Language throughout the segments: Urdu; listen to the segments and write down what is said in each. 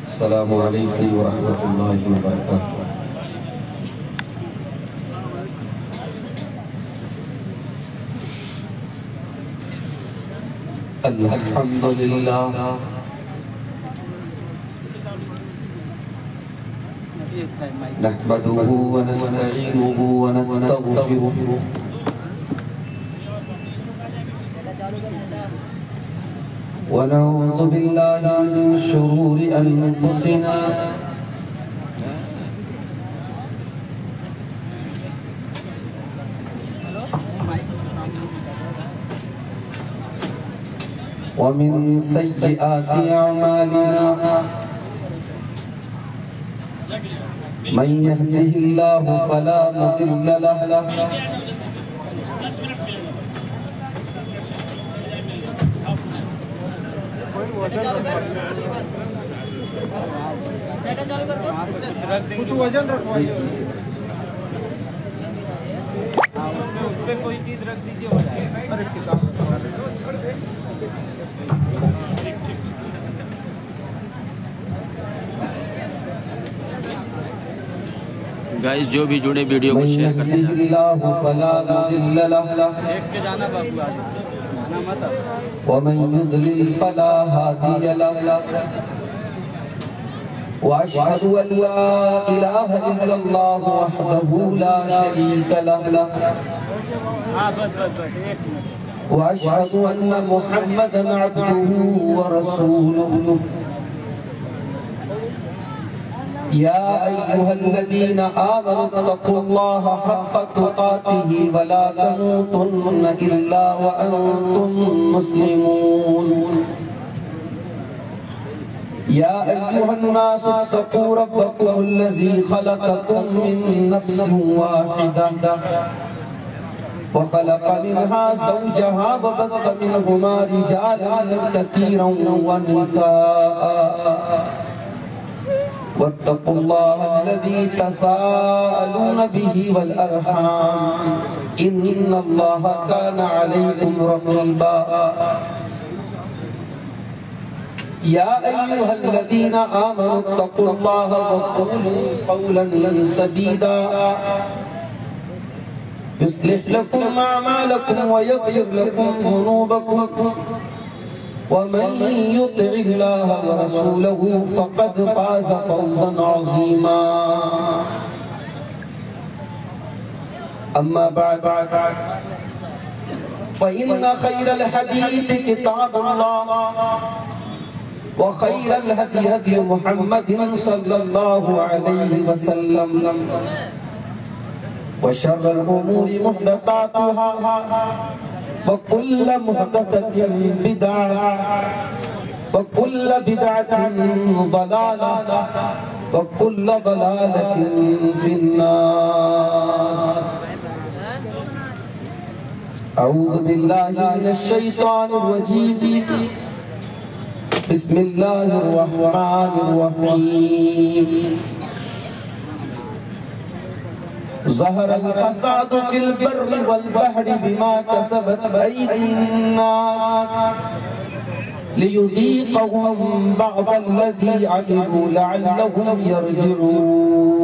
السلام علیکم ورحمۃ اللہ وبرکاتہ۔ الحمدللہ نحمده ونستعینه ونستغفره ونعوذ بالله من شرور أنفسنا ومن سيئات أعمالنا من يهده الله فلا مضل له کچھ وزن رکھوائیے اس پہ کوئی چیز رکھ دیجیے ہو جائے گائز جو بھی جڑے ویڈیو کو شیئر کرتے ہیں دیکھ کے جانا بابو آنا مت ومن يضلل فلا هادي له وأشهد أن لا إله إلا الله وحده لا شريك له وأشهد أن محمدا عبده ورسوله يا أيها الذين آمنوا اتقوا الله حق تقاته ولا تموتن إلا وأنتم مسلمون يا أيها الناس اتقوا ربكم الذي خلقكم من نفس واحدة وخلق منها زوجها وبث منهما رجالا كثيرا ونساء واتقوا الله الذي تساءلون به والأرحام إن الله كان عليكم رقيبا يا أيها الذين آمنوا اتقوا الله وقولوا قولا سديدا يصلح لكم أعمالكم ويغفر لكم ذنوبكم ومن يطع الله ورسوله فقد فاز فوزا عظيما أما بعد فإن خير الحديث كتاب الله وخير الهدي هدي محمد صلى الله عليه وسلم وشر الأمور محدثاتها وكل محدثة بدعة وكل بدعة ضلالة وكل ضلالة في النار أعوذ بالله من الشيطان الرجيم بسم الله الرحمن الرحيم ظهر الفساد في البر والبحر بما كسبت أيدي الناس ليذيقهم بعض الذي عملوا لعلهم يرجعون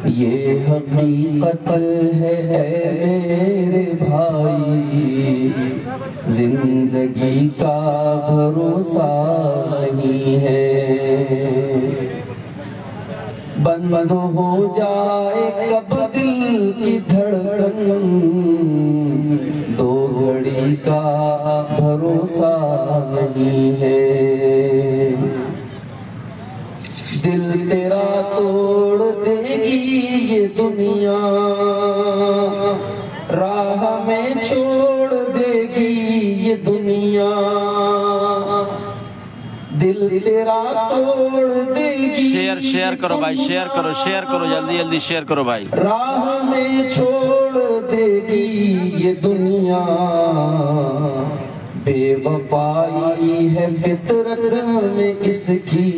یہ حقیقت ہے میرے بھائی زندگی کا بھروسہ نہیں ہے بند ہو جائے کب دل کی دھڑکن دو گھڑی کا بھروسہ نہیں ہے دل تیرا توڑ دے گی یہ دنیا راہ میں چھوڑ دے گی یہ دنیا دل تیرا توڑ دے گی شیئر کرو بھائی شیئر کرو جلدی جلدی شیئر کرو بھائی راہ میں چھوڑ دے گی یہ دنیا بے وفائی ہے فطرت میں اس کی،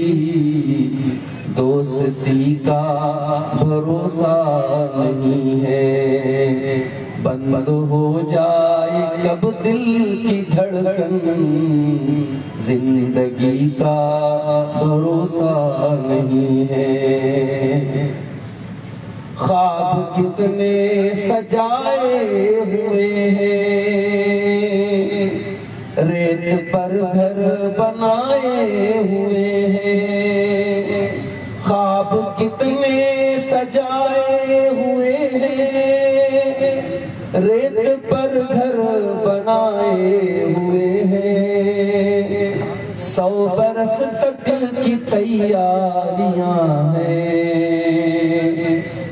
دوستی کا بھروسہ نہیں ہے، بند ہو جائے کب دل کی دھڑکن، زندگی کا بھروسہ نہیں ہے۔ خواب کتنے سجائے ہوئے ہیں، ریت پر گھر بنائے ہوئے ہیں، خواب کتنے سجائے ہوئے ہیں، ریت پر گھر بنائے ہوئے ہیں، 100 برس تک کی تیاریاں ہیں،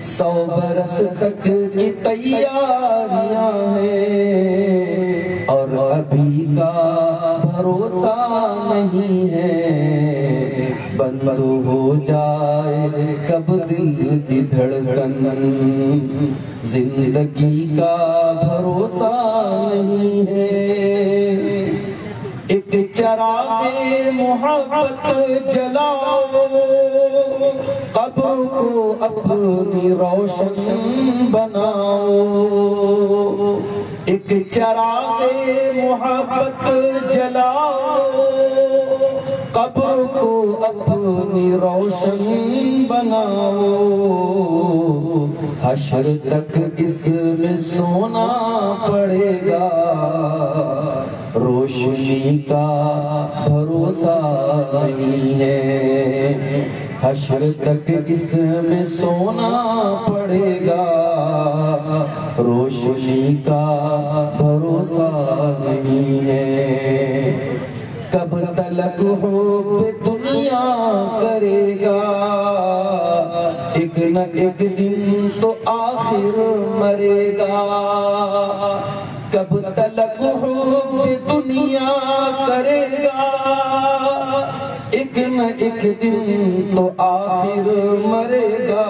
100 برس تک کی تیاریاں ہیں، اور ابھی کا بھروسہ نہیں ہے، بند ہو جائے کب دل کی دھڑکن، زندگی کا بھروسہ نہیں ہے۔ ایک چراغ محبت جلاؤ، قبر کو اپنی روشن بناؤ، ایک چراغ محبت جلاؤ، قبر کو اپنی روشن بناؤ، حشر تک اس میں سونا پڑے گا، روشنی کا بھروسہ نہیں ہے، حشر تک اس میں سونا پڑے گا، روشنی کا بھروسہ نہیں ہے۔ کب تلک حب دنیا کرے گا، ایک نہ ایک دن تو آخر مرے گا، کب تلک حب دنیا کرے گا، ایک نہ ایک دن تو آخر مرے گا،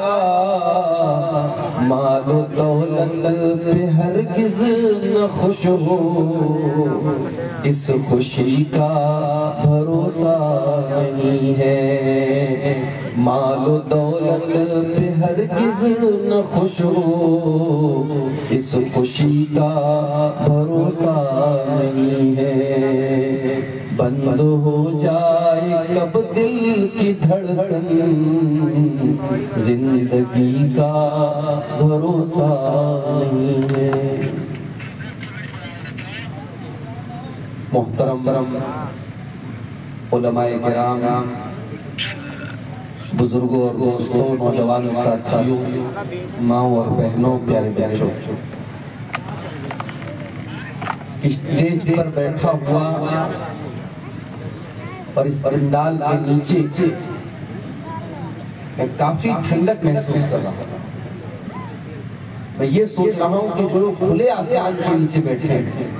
مال و دولت پہ ہرگز نہ خوش ہو، اس خوشی کا بھروسہ نہیں ہے، مال و دولت پہ ہرگز نہ خوش ہو، اس خوشی کا بھروسہ نہیں ہے، بند ہو جائے کب دل کی دھڑکن، زندگی کا بھروسہ نہیں ہے۔ محترم علماء کرام، بزرگوں اور دوستوں، نوجوان ساتھیوں، ماؤں اور بہنوں، پیارے بچوں، اسٹیج پر بیٹھا ہوا اور اس پنڈال کے نیچے میں کافی ٹھنڈک محسوس کر رہا ہوں۔ میں یہ سوچ رہا ہوں کہ جو لوگ کھلے آسمان کے نیچے بیٹھے ہیں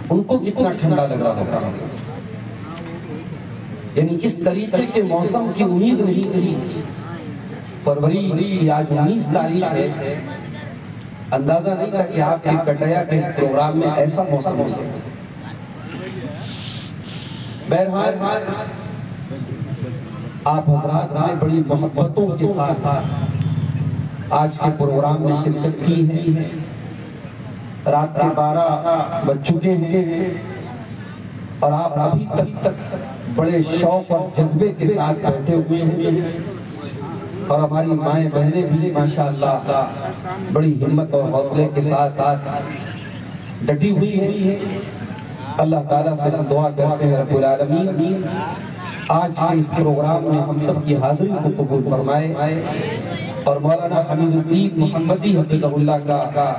ان کو کتنا ٹھنڈا لگ رہا ہوگا، یعنی اس طریقے کے موسم کی امید نہیں تھی۔ فروری کی آج 19 تاریخ ہے، اندازہ نہیں تھا کہ آپ کے کٹیا کے اس پروگرام میں ایسا موسم ہو سکتا۔ بہرحال آپ حضرات نے بڑی محبتوں کے ساتھ آج کے پروگرام میں شرکت کی ہے۔ رات کے 12 بج چکے ہیں اور آپ ابھی تک بڑے شوق اور جذبے کے ساتھ بیٹھے ہوئے ہیں، اور ہماری مائیں بہنیں بھی ماشاءاللہ بڑی ہمت اور حوصلے کے ساتھ ڈٹی ہوئی ہیں۔ اللہ تعالیٰ سے ہم دعا کرتے ہیں رب العالمین آج کے اس پروگرام میں ہم سب کی حاضری کو قبول فرمائے، اور مولانا حمید الدین محمدی حفظہ اللہ کا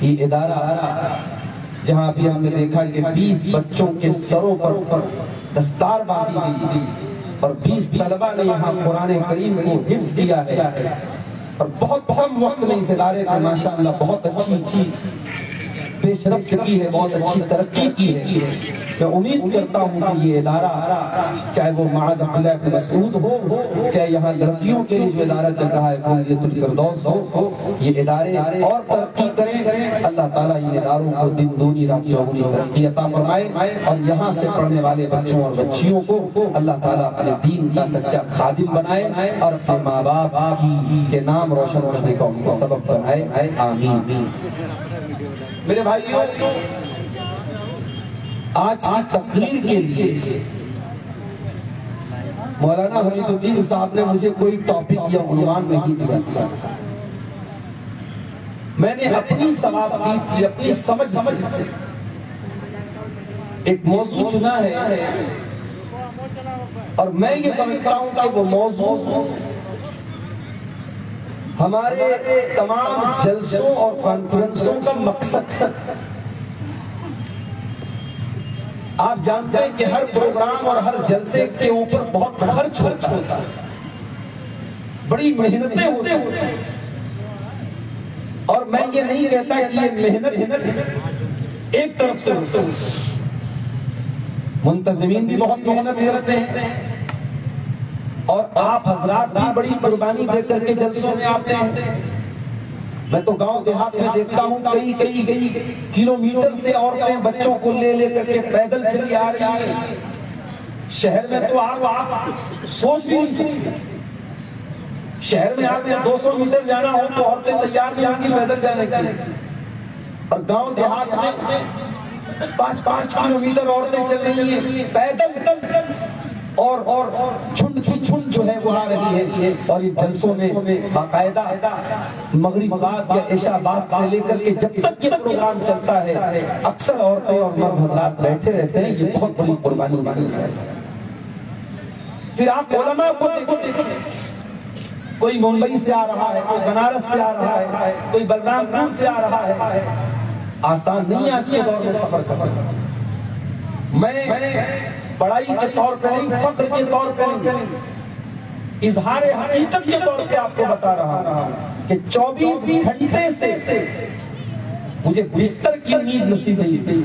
یہ ادارہ، جہاں بھی ہم نے دیکھا کہ 20 بچوں کے سروں پر دستار باندھی گئی اور 20 طلبہ نے یہاں قرآن کریم کو حفظ کیا ہے، اور بہت کم وقت میں اس ادارے کا ماشاءاللہ بہت اچھی پیش رفت کی ہے، بہت اچھی ترقی کی ہے۔ میں امید کرتا ہوں کہ یہ ادارہ، چاہے وہ معہد عبداللہ بن مسعود ہو، چاہے یہاں لڑکیوں کے لیے جو ادارہ چل رہا ہے کلیۃ الفردوس ہو، یہ ادارے اور ترقی کریں۔ اللہ تعالیٰ ان اداروں کو دن دونی رات چوگنی ترقی عطا فرمائے، اور یہاں سے پڑھنے والے بچوں اور بچیوں کو اللہ تعالیٰ اپنے دین کا سچا خادم بنائے، اور اپنے ماں باپ کے نام روشن کرنے کا ان کو سبب بنائے، آمین۔ میرے بھائیوں، آج کی تقریر کے لیے مولانا حمید الدین صاحب نے مجھے کوئی ٹاپک یا عنوان نہیں دیا تھا۔ میں نے اپنی صلاحیت سے، اپنی سمجھ سے ایک موضوع چنا ہے، اور میں یہ سمجھتا ہوں کہ وہ موضوع ہمارے تمام جلسوں اور کانفرنسوں کا مقصد ہے۔ آپ جانتے ہیں کہ ہر پروگرام اور ہر جلسے کے اوپر بہت خرچ ہوتا ہے، بڑی محنتیں ہوتی ہیں، اور میں یہ نہیں کہتا کہ یہ محنت ایک طرف سے ہوتی ہے، منتظمین بھی بہت محنت کرتے ہیں، اور آپ حضرات بھی بڑی قربانی دے کر کے جلسوں میں آتے ہیں۔ میں تو گاؤں دیہات میں دیکھتا ہوں کئی کلومیٹر سے عورتیں بچوں کو لے کر کے پیدل چلی آ رہی ہیں۔ شہر میں تو آپ سوچ بھی نہیں سکتے، شہر میں آپ کو 200 میٹر جانا ہو تو عورتیں تیار نہیں ہوں گی پیدل جانے کے لیے، اور گاؤں دیہات میں 5 کلومیٹر عورتیں چل رہی ہیں پیدل، اور چھنڈ کی چھنڈ جو ہے وہ آ رہی ہے، اور ان جلسوں میں باقاعدہ مغرب بعد یا عشاء بعد سے لے کر کے جب تک یہ پروگرام چلتا ہے اکثر عورتیں اور مرد حضرات بیٹھے رہتے ہیں۔ یہ بہت بڑی قربانی ہے۔ پھر آپ علماء کو دیکھیں، کوئی ممبئی سے آ رہا ہے، کوئی بنارس سے آ رہا ہے، کوئی بلرام پور سے آ رہا ہے۔ آسان نہیں ہے آج کے دور میں سفر کرنا۔ میں پڑھائی کے طور پہ نہیں، فخر کے طور پہ نہیں، اظہار حقیقت کے طور پہ آپ کو بتا رہا ہوں کہ 24 گھنٹے سے مجھے بستر کی نیند نصیب نہیں ہوئی۔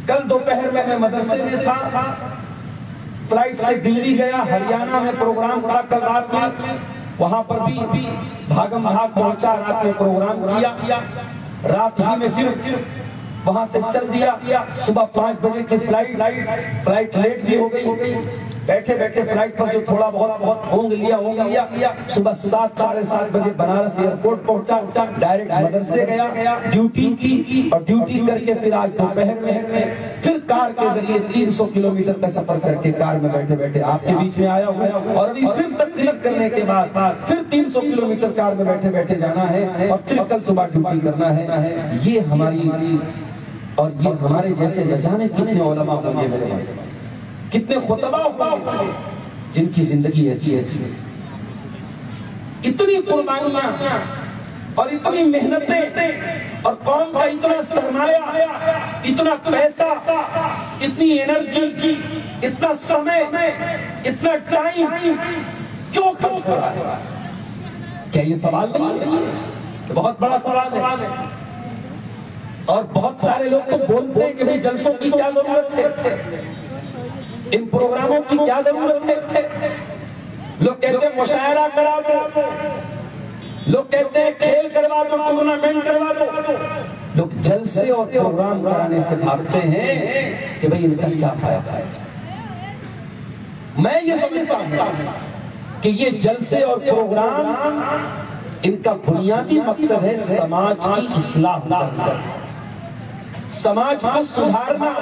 کل دوپہر میں مدرسے میں تھا، فلائٹ سے دلی گیا، ہریانہ میں پروگرام تھا کل رات میں، وہاں پر بھی بھاگم بھاگ پہنچا، رات میں پروگرام کیا، رات ہی میں پھر وہاں سے چل دیا۔ صبح 5 بجے کی فلائٹ لیٹ بھی ہو گئی، بیٹھے بیٹھے فلائٹ پر جو تھوڑا بہت اونگ لیا، صبح 7 ساڑھے 7 بجے بنارس ایئرپورٹ پہنچا، ڈائریکٹ مدرسے گیا، ڈیوٹی کی، اور ڈیوٹی کر کے پھر آج دوپہر میں پھر کار کے ذریعے 300 کلومیٹر کا سفر کر کے کار میں بیٹھے بیٹھے آپ کے بیچ میں آیا ہوں، اور ابھی پھر تقریر کرنے کے بعد پھر 300 کلومیٹر کار میں بیٹھے بیٹھے جانا ہے، اور پھر کل صبح ڈیوٹی کرنا ہے۔ یہ ہماری اور یہ ہمارے جیسے نہ جانے کتنے علماء ہوں گے میرے بھائی، کتنے خطبہ ہوں گے جن کی زندگی ایسی ہے، اتنی قربانیاں اور اتنی محنتیں، اور قوم کا اتنا سرمایہ، اتنا پیسہ، اتنی انرجی، اتنا سمے، اتنا ٹائم کیوں خرچ ہو رہا ہے؟ کیا یہ سوال نہیں ہے؟ بہت بڑا سوال ہے۔ اور بہت سارے لوگ تو بولتے ہیں کہ بھئی جلسوں کی کیا ضرورت ہے، ان پروگراموں کی کیا ضرورت ہے، لوگ کہتے ہیں مشاعرہ کرا دو، لوگ کہتے ہیں کھیل کروا دو، ٹورنامنٹ کروا دو، لوگ جلسے اور پروگرام کرانے سے بھاگتے ہیں کہ بھئی ان کا کیا فائدہ ہے۔ میں یہ سمجھتا ہوں کہ یہ جلسے اور پروگرام، ان کا بنیادی مقصد ہے سماج کی اصلاح کرنا، سماج کو سدھارنا،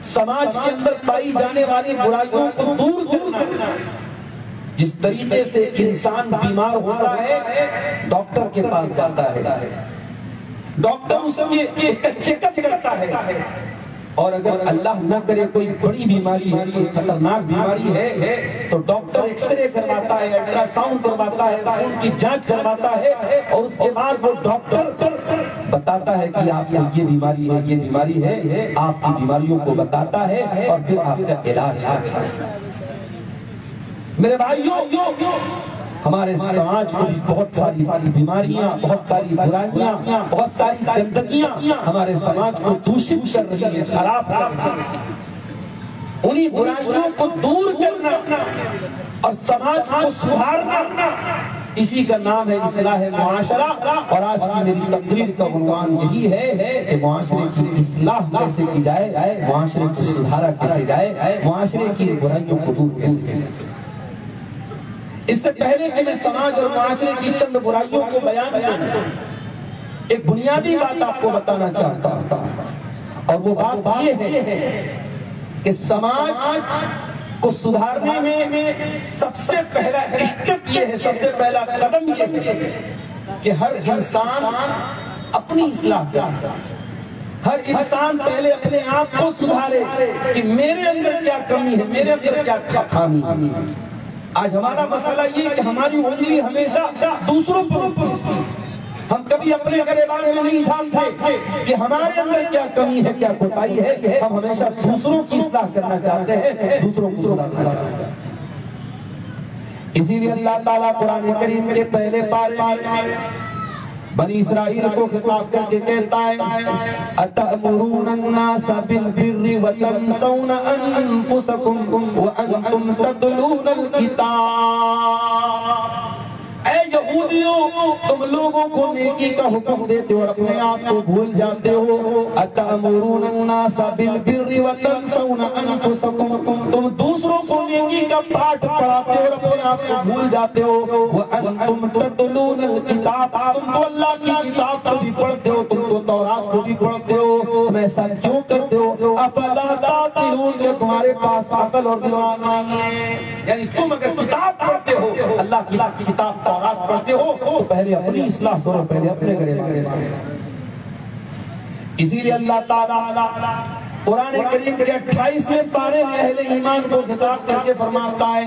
سماج کے اندر پائی جانے والی برائیوں کو دور کرنا۔ جس طریقے سے انسان بیمار ہوتا ہے ڈاکٹر کے پاس جاتا ہے، ڈاکٹر اس کا چیک اپ کرتا ہے، اور اگر اللہ نہ کرے کوئی بڑی بیماری ہے، کوئی خطرناک بیماری ہے، تو ڈاکٹر ایکس رے کرواتا ہے، الٹرا ساؤنڈ کرواتا ہے، خون کی جانچ کرواتا ہے، اور اس کے بعد وہ ڈاکٹر بتاتا ہے کہ آپ کو یہ بیماری ہے، یہ بیماری ہے، آپ کی بیماریوں کو بتاتا ہے، اور پھر آپ کا علاج کرتا ہے۔ میرے بھائیوں، ہمارے سماج کو بہت ساری بیماریاں، بہت ساری برائیاں، بہت ساری گندگیاں ہمارے سماج کو دوشت کر رہی ہیں، خراب کر رہی ہیں۔ انہی برائیوں کو دور کرنا اور سماج کو سدھارنا، اسی کا نام ہے اصلاح معاشرہ۔ اور آج کی میری تقریر کا عنوان یہی ہے کہ معاشرے کی اصلاح کیسے کی جائے، معاشرے کو سدھارا کیسے جائے، معاشرے کی برائیوں کو دور کیسے کی جائے۔ اس سے پہلے کہ میں سماج اور معاشرے کی چند برائیوں کو بیان کروں، ایک بنیادی بات آپ کو بتانا چاہتا ہوں، اور وہ بات یہ ہے کہ سماج کو سدھارنے میں سب سے پہلا اسٹیپ یہ ہے، سب سے پہلا قدم یہ ہے کہ ہر انسان اپنی اصلاح کرے۔ ہر انسان پہلے اپنے آپ کو سدھارے کہ میرے اندر کیا کمی ہے، میرے اندر کیا خامی ہے۔ آج ہمارا مسئلہ یہ کہ ہماری انگلی ہمیشہ دوسروں پر اٹھتی ہے۔ ہم کبھی اپنے گریبان میں نہیں جھانکتے کہ ہمارے اندر کیا کمی ہے، کیا کوتاہی ہے۔ ہم ہمیشہ دوسروں کی اصلاح کرنا چاہتے ہیں، دوسروں کو سدھارنا چاہتے ہیں۔ اسی لیے اللہ تعالیٰ قرآن کریم کے پہلے پارے میں بنی اسرائیل کو خطاب کر کے کہتا ہے اَتَأْمُرُونَ النَّاسَ بِالْبِرِّ وَتَنْسَوْنَ أَنفُسَكُمْ وَأَنْتُمْ تَتْلُونَ الْكِتَابَ۔ اے یہودیوں، تم لوگوں کو نیکی کا حکم دیتے ہو اور اپنے آپ کو بھول جاتے ہو۔ اَتَأْمُرُونَ النَّاسَ بِالْبِرِّ وَتَنْسَوْنَ أَنفُسَكُمْ، تم دوسروں کو نیکی کا پاٹھ پڑھاتے ہو اور اپنے آپ کو بھول جاتے ہو۔ وَأَنْتُمْ تَتْلُونَ الْكِتَابَ، تم تو اللہ کی کتاب کو بھی پڑھتے ہو، تم تو تورات کو بھی پڑھتے ہو، تم ایسا کیوں کرتے ہو؟ أَفَلَا تَعْقِلُونَ، کہ تمہارے پاس عقل اور دماغ نہیں ہے۔ یعنی تم اگر کتاب پڑھتے ہو، اللہ کی کتاب تورات پڑھتے ہو، تو پہلے اپنی اصلاح کرو، پہلے اپنے گریبان میں۔ اسی لیے اللہ تعالیٰ قرآن کریم کے 28ویں پارے میں اہل ایمان کو خطاب کر کے فرماتا ہے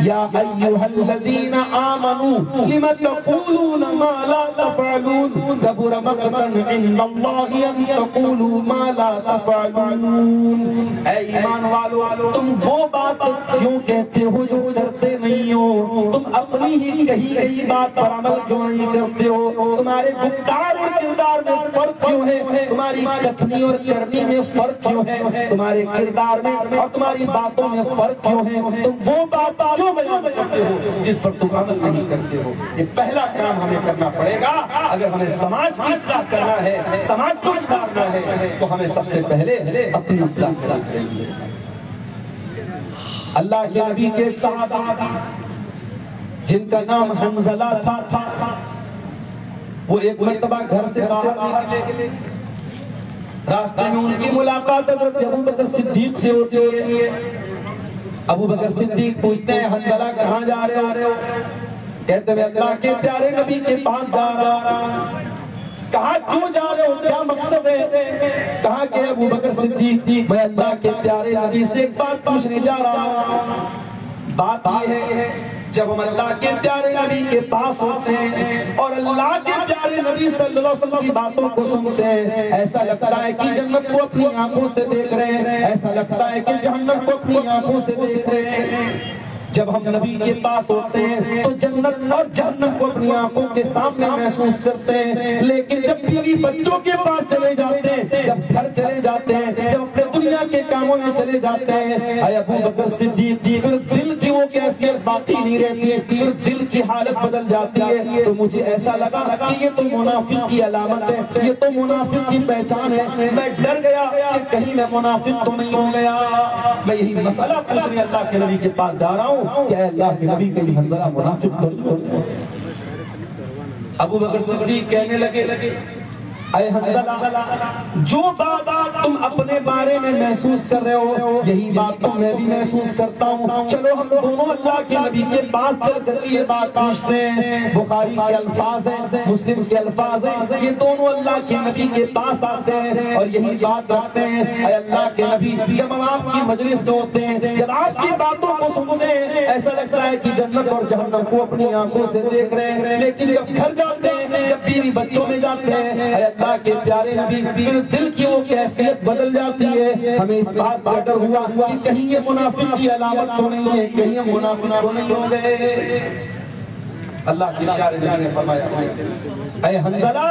یا ایھا الذین آمنوا لم تقولون ما لا تفعلون کبر مقتا عند اللہ ان تقولوا ما لا تفعلون۔ اے ایمان والو، تم وہ بات کیوں کہتے ہو جو کرتے نہیں ہو؟ تم اپنی ہی کہی گئی بات پر عمل کیوں نہیں کرتے ہو؟ تمہارے گفتار اور کردار میں فرق کیوں ہے؟ تمہاری کتھنی اور کرنی میں فرق کیوں ہے؟ تمہارے کردار میں اور تمہاری باتوں میں فرق کیوں ہے؟ تم وہ بات کیوں بیان کرتے ہو جس پر تم عمل نہیں کرتے ہو؟ یہ پہلا کام ہمیں کرنا پڑے گا۔ اگر ہمیں سماج کی اصلاح کرنا ہے، سماج کو سدھارنا ہے، تو ہمیں سب سے پہلے اپنی اصلاح کرنا چاہیے۔ اللہ کے نبی کے صحابہ جن کا نام حنظلہ تھا، وہ ایک مرتبہ گھر سے باہر نکلے، راستے میں ان کی ملاقات حضرت ابو بکر صدیق سے ہوتی ہے۔ ابو بکر صدیق پوچھتے ہیں حنظلہ کہاں جا رہے ہو؟ کہتے ہیں اللہ کے پیارے نبی کے پاس جا رہا ہوں۔ کہا کیوں جا رہے ہو، کیا مقصد ہے؟ کہا کہ ابو بکر صدیق میں اللہ کے پیارے نبی سے ایک بات پوچھنے جا رہا ہوں۔ بات یہ ہے جب ہم اللہ کے پیارے نبی کے پاس ہوتے ہیں اور اللہ کے پیارے نبی صلی اللہ علیہ وسلم کی باتوں کو سنتے ہیں، ایسا لگتا ہے کہ جنت کو اپنی آنکھوں سے دیکھ رہے ہیں، ایسا لگتا ہے کہ جہنم کو اپنی آنکھوں سے دیکھ رہے ہیں۔ جب ہم نبی کے پاس ہوتے ہیں تو جنت اور جہنم کو اپنی آنکھوں کے سامنے محسوس کرتے ہیں، لیکن جب بیوی بچوں کے پاس چلے جاتے ہیں، جب گھر چلے جاتے ہیں، جب اپنے دنیا کے کاموں میں چلے جاتے ہیں، اے ابو بکر صدیق، پھر دل کی وہ کیفیت باقی نہیں رہتی ہے، پھر دل کی حالت بدل جاتی ہے۔ تو مجھے ایسا لگا کہ یہ تو منافق کی علامت ہے، یہ تو منافق کی پہچان ہے۔ میں ڈر گیا کہ کہیں میں منافق تو نہیں ہو گیا۔ میں یہی مسئلہ پوچھنے اللہ کے نبی کے پاس جا رہا ہوں کہ اے اللہ کے نبی کہیں حنظلہ منافق تو نہیں ہو۔ ابو بکر صدیق کہنے لگے اے حنظلہ، جو بات تم اپنے بارے میں محسوس کر رہے ہو یہی بات تو میں بھی محسوس کرتا ہوں۔ چلو ہم دونوں اللہ کے نبی کے پاس چل کر یہ بات پوچھتے ہیں۔ بخاری کے الفاظ ہیں، مسلم کے الفاظ ہیں، یہ دونوں اللہ کے نبی کے پاس آتے ہیں اور یہی بات رکھتے ہیں اے اللہ کے نبی، جب ہم آپ کی مجلس میں ہوتے ہیں، جب آپ کی باتوں کو سنتے ہیں، ایسا لگتا ہے کہ جنت اور جہنم کو اپنی آنکھوں سے دیکھ رہے ہیں، لیکن جب گھر جاتے ہیں، جب بیوی بچوں میں جاتے ہیں، اللہ کے پیارے نبی، پھر دل کی وہ کیفیت بدل جاتی ہے۔ ہمیں اس بات کا ڈر ہوا کہ کہیں یہ منافق کی علامت تو نہیں ہے، کہیں ہم منافق تو نہیں ہو گئے۔ اللہ کے پیارے نبی نے فرمایا اے حنظلہ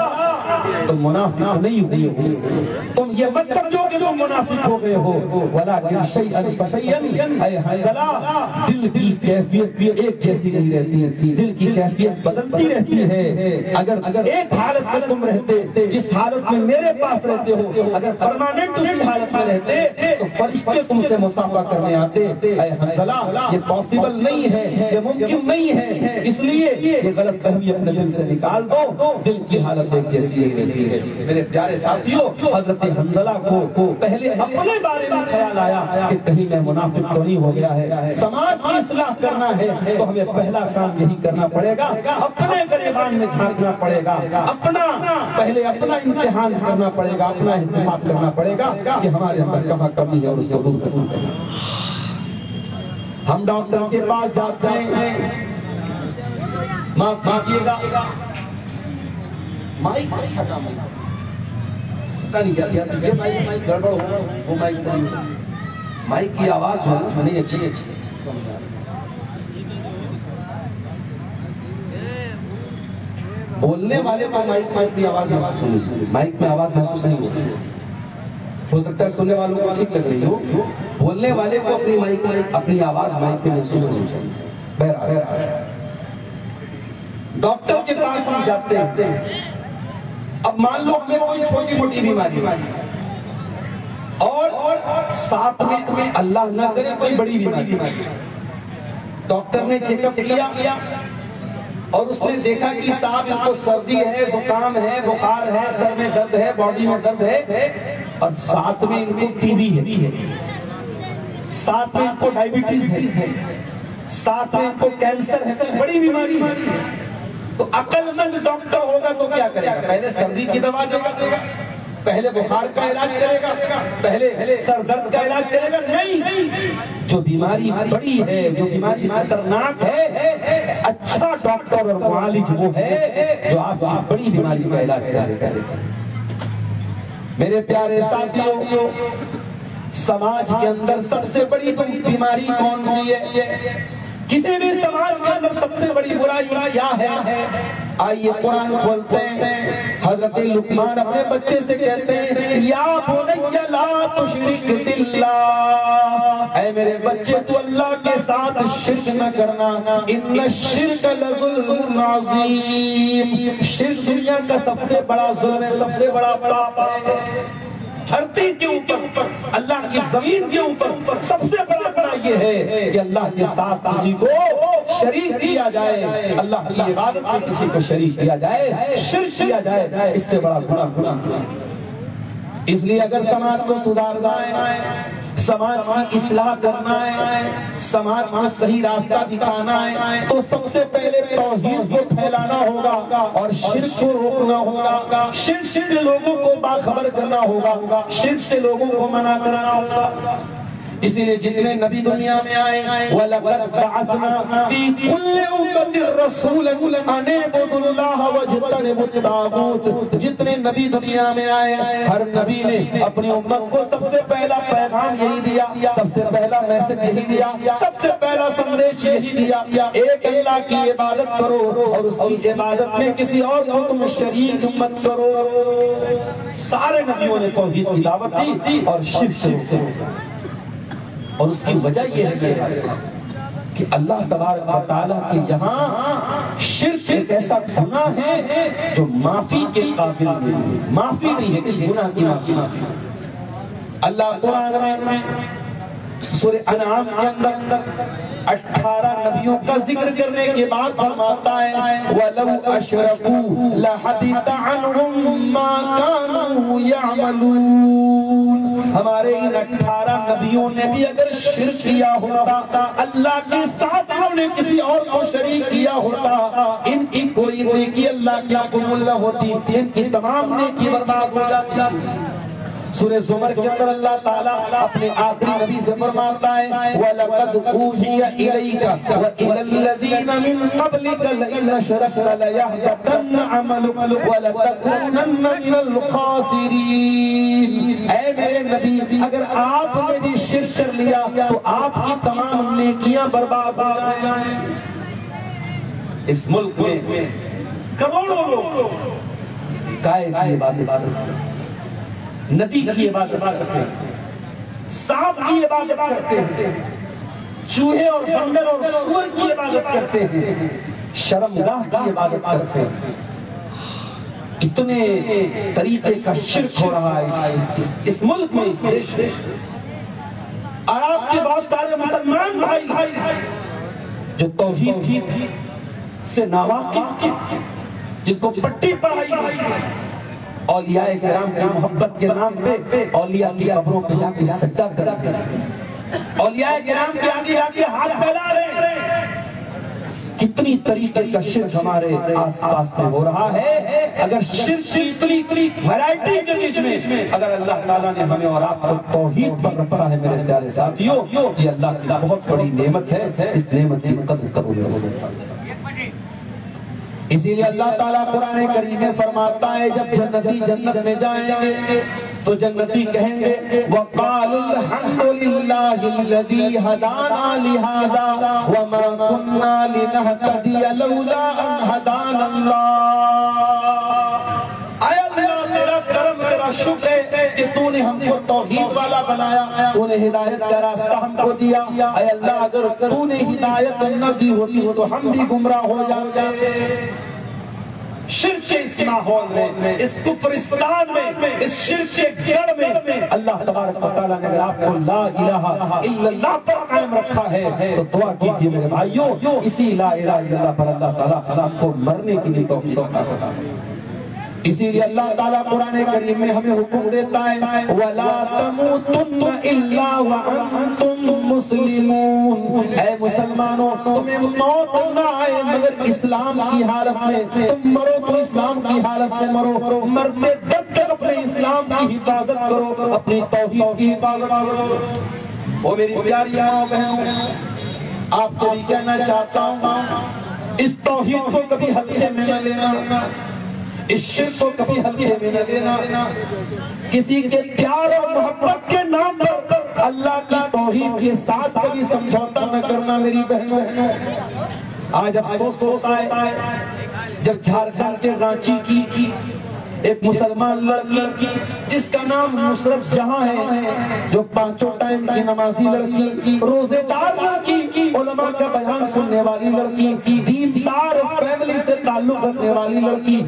تم منافق نہیں ہوئے ہو، تم یہ مت سمجھو کہ تم منافق ہو گئے ہو، ولیکن شیئا فشیئا، اے حنظلہ دل کی کیفیت بھی ایک جیسی نہیں رہتی، دل کی کیفیت بدلتی رہتی ہے۔ اگر ایک حالت میں تم رہتے، جس حالت میں میرے پاس رہتے ہو، اگر پرماننٹ اسی حالت میں رہتے تو فرشتے تم سے مصافحہ کرنے آتے۔ اے حنظلہ یہ پاسبل نہیں ہے، یہ ممکن نہیں ہے، اس لیے یہ غلط فہمی اپنے دل سے نکال دو، دل کی حالت ایک جیسی نہیں رہتی ہے۔ میرے پیارے ساتھیوں، حضرت حنظلہ کو پہلے اپنے بارے میں خیال آیا کہ کہیں میں منافق تو نہیں ہو گیا ہے، سماج کی اصلاح کرنا ہے تو ہمیں پہلا کام یہی کرنا پڑے گا، اپنے گریبان میں جھانکنا پڑے گا، پہلے اپنا امتحان کرنا پڑے گا، اپنا احتساب کرنا پڑے گا کہ ہمارے اندر کہاں کمی ہے اور اس کو دور کرنا ہے۔ ہم ڈاکٹر کے پاس جاتے ہیں، معاف کیجیے گا مائک چھٹا مائک پتہ نہیں کیا یہ مائک گڑبڑ ہو رہا، وہ مائک صحیح ہو، مائک کی آواز جو ہے نہیں اچھی ہے، بولنے والے کو مائک کی آواز محسوس نہیں، مائک میں آواز محسوس نہیں ہو سکتا ہے سننے والوں کو ٹھیک لگ رہی ہو، بولنے والے کو اپنی آواز مائک میں محسوس نہیں چاہیے۔ بہرحال ڈاکٹر کے پاس ہم جاتے ہیں، اب مان لو ہمیں کوئی چھوٹی موٹی بیماری اور ساتھ میں اللہ نہ کرے کوئی بڑی بیماری، ڈاکٹر نے چیک اپ کیا اور اس نے دیکھا کہ صاحب ان کو سردی ہے، زکام ہے، بخار ہے، سر میں درد ہے، باڈی میں درد ہے، اور ساتھ میں ان کو ٹی بی ہے، ساتھ میں ان کو ڈائیبٹیز ہے، ساتھ میں ان کو کینسر ہے، بڑی بیماری ہے، تو عقل مند ڈاکٹر ہوگا تو کیا کرے گا؟ پہلے سردی کی دوا دے گا، پہلے بخار کا علاج کرے گا، پہلے سر درد کا علاج کرے گا؟ نہیں، جو بیماری بڑی ہے، جو بیماری خطرناک ہے، اچھا ڈاکٹر اور معالج وہ ہے جو آپ کی بڑی بیماری کا علاج کرے گا۔ میرے پیارے ساتھیوں، سماج کے اندر سب سے بڑی بیماری کون سی ہے؟ کسی بھی سماج کے اندر سب سے بڑی برائی کیا ہے؟ آئیے قرآن کھولتے ہیں، حضرت لقمان اپنے بچے سے کہتے ہیں یا بنی لا تشرک باللہ، اے میرے بچے تو اللہ کے ساتھ شرک نہ کرنا، ان الشرک لظلم عظیم، شرک دنیا کا سب سے بڑا ظلم ہے، سب سے بڑا پاپ ہے۔ دھرتی کے اوپر، اللہ کی زمین کے اوپر سب سے بڑا گناہ یہ ہے کہ اللہ کے ساتھ کسی کو شریک کیا جائے، اللہ کی عبادت میں کسی کو شریک کیا جائے، شرک کیا جائے، اس سے بڑا گناہ۔ اس لیے اگر سماج کو سدھارنا ہے، سماج کی اصلاح کرنا ہے، سماج کو صحیح راستہ دکھانا ہے، تو سب سے پہلے توحید کو پھیلانا ہوگا اور شرک کو روکنا ہوگا، شرک سے لوگوں کو باخبر کرنا ہوگا، شرک سے لوگوں کو منع کرنا ہوگا۔ اسی لیے جتنے نبی دنیا میں آئے وَلَقَدْ بَعَثْنَا فِي كُلِّ أُمَّةٍ رَسُولًا أَنِ اعْبُدُوا اللَّهَ وَاجْتَنِبُوا الطَّاغُوتَ، جتنے نبی دنیا میں آئے ہر نبی نے اپنی امت کو سب سے پہلا پیغام یہی دیا، سب سے پہلا میسج یہی دیا، سب سے پہلا سندیش یہی دیا، ایک اللہ کی عبادت کرو اور اس کی عبادت میں کسی اور کو تم شریک مت کرو۔ سارے نبیوں نے توحید کی دعوت دی اور شرک سے روکا، اور اس کی وجہ یہ ہے کہ اللہ تبارک و تعالیٰ کے یہاں شرک ایک ایسا گناہ ہے جو معافی کے قابل نہیں ہے، معافی نہیں ہے، اس گناہ کی معافی۔ اللہ قرآن میں سورہ انعام کے اندر 18 نبیوں کا ذکر کرنے کے بعد فرماتا ہے وَلَوْ أَشْرَكُوا لَحَبِطَ عَنْهُمْ مَا كَانُوا يَعْمَلُونَ، ہمارے ان 18 نبیوں نے بھی اگر شرک کیا ہوتا، اللہ کے ساتھ انہوں نے کسی اور کو شریک کیا ہوتا، ان کی کوئی نیکی اللہ کی قبول نہ ہوتی، ان کی تمام نیکی برباد ہو جاتی۔ سورہ زمر کے اندر اللہ تعالیٰ اپنے آخری نبی سے فرماتا ہے وَلَقَدْ أُوحِيَ إِلَيْكَ وَإِلَى الَّذِينَ مِن قَبْلِكَ لَئِنْ أَشْرَكْتَ لَيَحْبَطَنَّ عَمَلُكَ وَلَتَكُونَنَّ مِنَ الْخَاسِرِينَ، اے میرے نبی اگر آپ نے بھی شرک کر لیا تو آپ کی تمام نیکیاں برباد ہو جائیں۔ اس ملک میں کروڑوں لوگ گائے کی عبادت کرتے ہیں، ندی کی عبادت کرتے ہیں، سانپ کی عبادت کرتے ہیں، چوہے اور بندر اور سور کی عبادت کرتے ہیں، شرمگاہ کی عبادت کرتے ہیں۔ اتنے طریقے کا شرک ہو رہا ہے اس ملک میں، اس دیش میں، اور آپ کے بہت سارے مسلمان بھائی جو توحید سے ناواقف، جن کو پٹی پڑھائی اولیاء کرام کی محبت کے نام پہ اولیاء کی قبروں پہ جا کے سجدہ کر رہے ہیں، اولیاء کرام کے آگے جا کے ہاتھ پھیلا رہے ہیں۔ کتنی طریقے کا شرک ہمارے آس پاس میں ہو رہا ہے۔ اگر شرک کی اتنی ویرائٹی کے بیچ میں اگر اللہ تعالیٰ نے ہمیں اور آپ کو توحید پر رکھا ہے میرے پیارے ساتھیوں، یہ اللہ کی بہت بڑی نعمت ہے، اس نعمت کی قدر کرو۔ اسی لیے اللہ تعالیٰ قرآن کریم میں فرماتا ہے جب جنتی جنت میں جائیں گے تو جنتی کہیں گے وَقَالُوا الْحَمْدُ لِلَّهِ الَّذِي هَدَانَا لِهَذَا وَمَا كُنَّا لِنَهْتَدِيَ لَوْلَا أَنْ هَدَانَا اللَّهُ۔ اے اللہ تیرا کرم تیرا شکر ہے کہ تو نے ہم کو توحید والا بنایا، تو نے ہدایت کا راستہ ہم کو دیا۔ اے اللہ اگر تو نے ہدایت نہ دی ہوتی تو ہم بھی گمراہ ہو جاتے۔ شرک کے اس ماحول میں، اس کفرستان میں، اس شرک کے گڑھ میں اللہ تبارک و تعالیٰ نے اگر آپ کو لا الہ الا اللہ پر قائم رکھا ہے تو دعا کیجئے میرے بھائیوں، اسی لا الہ الا اللہ پر اللہ تعالیٰ آپ کو مرنے کی بھی توفیق عطا کرتا ہے۔ اسی لیے اللہ تعالیٰ قرآن کریم میں ہمیں حکم دیتا ہے وَلَا تَمُوتُنَّ إِلَّا وَأَنْتُمْ مُسْلِمُونَ، اے مسلمانوں تمہیں موت نہ آئے مگر اسلام کی حالت میں، تم مرو تو اسلام کی حالت میں مرو، مرتے دب تک اپنے اسلام کی حفاظت کرو، اپنی توحید کی حفاظت کرو۔ وہ میری پیاری ماں بہنوں، آپ سے بھی کہنا چاہتا ہوں اس توحید کو کبھی ہلکے میں نہ لینا، اس شرک کو کبھی ہلکے میں نہ لینا، کسی کے پیار اور محبت کے نام پر اللہ کی توحید کے ساتھ کبھی سمجھوتا نہ کرنا میری بہنوں۔ آج افسوس ہوتا ہے جب جھارکھنڈ کے رانچی کی ایک مسلمان لڑکی جس کا نام نصرت جہاں ہے، جو پانچوں ٹائم کی نمازی لڑکی، روزے دار لڑکی، علماء کا بیان سننے والی لڑکی، دیندار فیملی سے تعلق رکھنے والی لڑکی،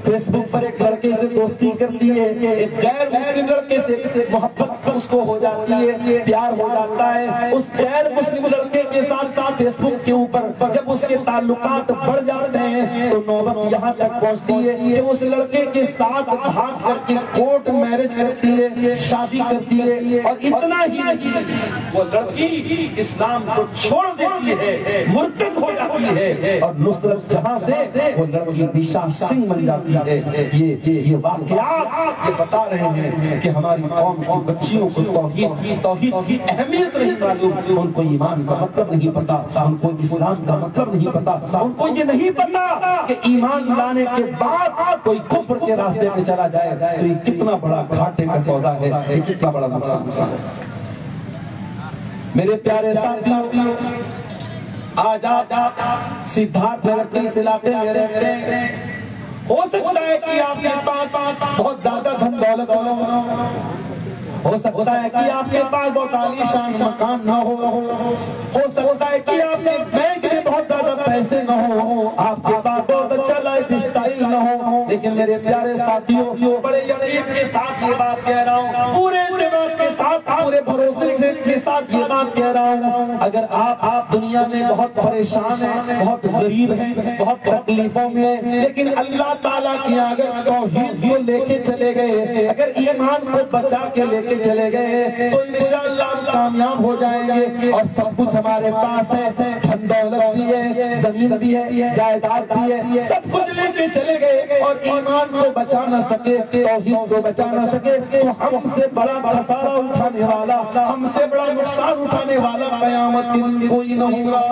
فیس بک پر ایک لڑکے سے دوستی کرتی ہے، ایک غیر مسلم لڑکے سے محبت اس کو ہو جاتی ہے، پیار ہو جاتا ہے، اس غیر مسلم لڑکے کے ساتھ فیس بک کے اوپر جب اس کے تعلقات بڑھ جاتے ہیں تو نوبت یہاں تک پہنچتی ہے کہ اس لڑکے کے ساتھ بھاگ کر کے کورٹ میرج کرتی ہے، شادی کرتی ہے، اور اتنا ہی نہیں وہ لڑکی اسلام کو چھوڑ دیتی ہے، مرتد ہو جاتی ہے، اور نصرت جہاں سے وہ لڑکی دشا سنگھ بن جاتی ہے۔ یہ واقعات یہ بتا رہے ہیں کہ ہماری قوم کی بچیوں کو توحید کی اہمیت نہیں معلوم، ان کو ایمان کا مطلب نہیں پتا، ان کو اسلام کا مطلب نہیں پتا، ان کو یہ نہیں پتا کہ ایمان لانے کے بعد کوئی کفر کے راستے پہ چلا جائے تو یہ کتنا بڑا گھاٹے کا سودا ہے، یہ کتنا بڑا نقصان ہے۔ میرے پیارے ساتھیوں، آج آپ سدھارتھ نگر کے اس علاقے میں رہتے ہیں، ہو سکتا ہے کہ آپ کے پاس بہت زیادہ دھن دولت ہو سکتا ہے کہ آپ کے پاس بہت عالیشان مکان نہ ہو سکتا ہے کہ آپ کے بینک میں بہت زیادہ پیسے نہ ہو، آپ کے پاس بہت اچھا لائف اسٹائل نہ ہو، لیکن میرے پیارے ساتھیوں، بڑے یقین کے ساتھ یہ بات کہہ رہا ہوں، پورے اعتماد کے ساتھ، پورے بھروسے کے ساتھ یہ بات کہہ رہا ہوں، اگر آپ دنیا میں بہت پریشان ہیں، بہت غریب ہیں، بہت تکلیفوں میں ہیں، لیکن اللہ تعالیٰ کی اگر توحید کو لے کے چلے گئے، اگر ایمان کو بچا کے لے کے چلے گئے تو انشاءاللہ ہم کامیاب ہو جائیں گے، اور سب کچھ ہمارے پاس ہے، دھن دولت بھی ہے، زمین بھی ہے، جائیداد بھی ہے، سب کچھ لے کے چلے گئے اور ایمان کو بچا نہ سکے، توحید کو بچا نہ سکے، تو ہم سے بڑا خسارہ اٹھانے والا، ہم سے بڑا نقصان اٹھانے والا قیامت کے دن کوئی نہ ہوگا۔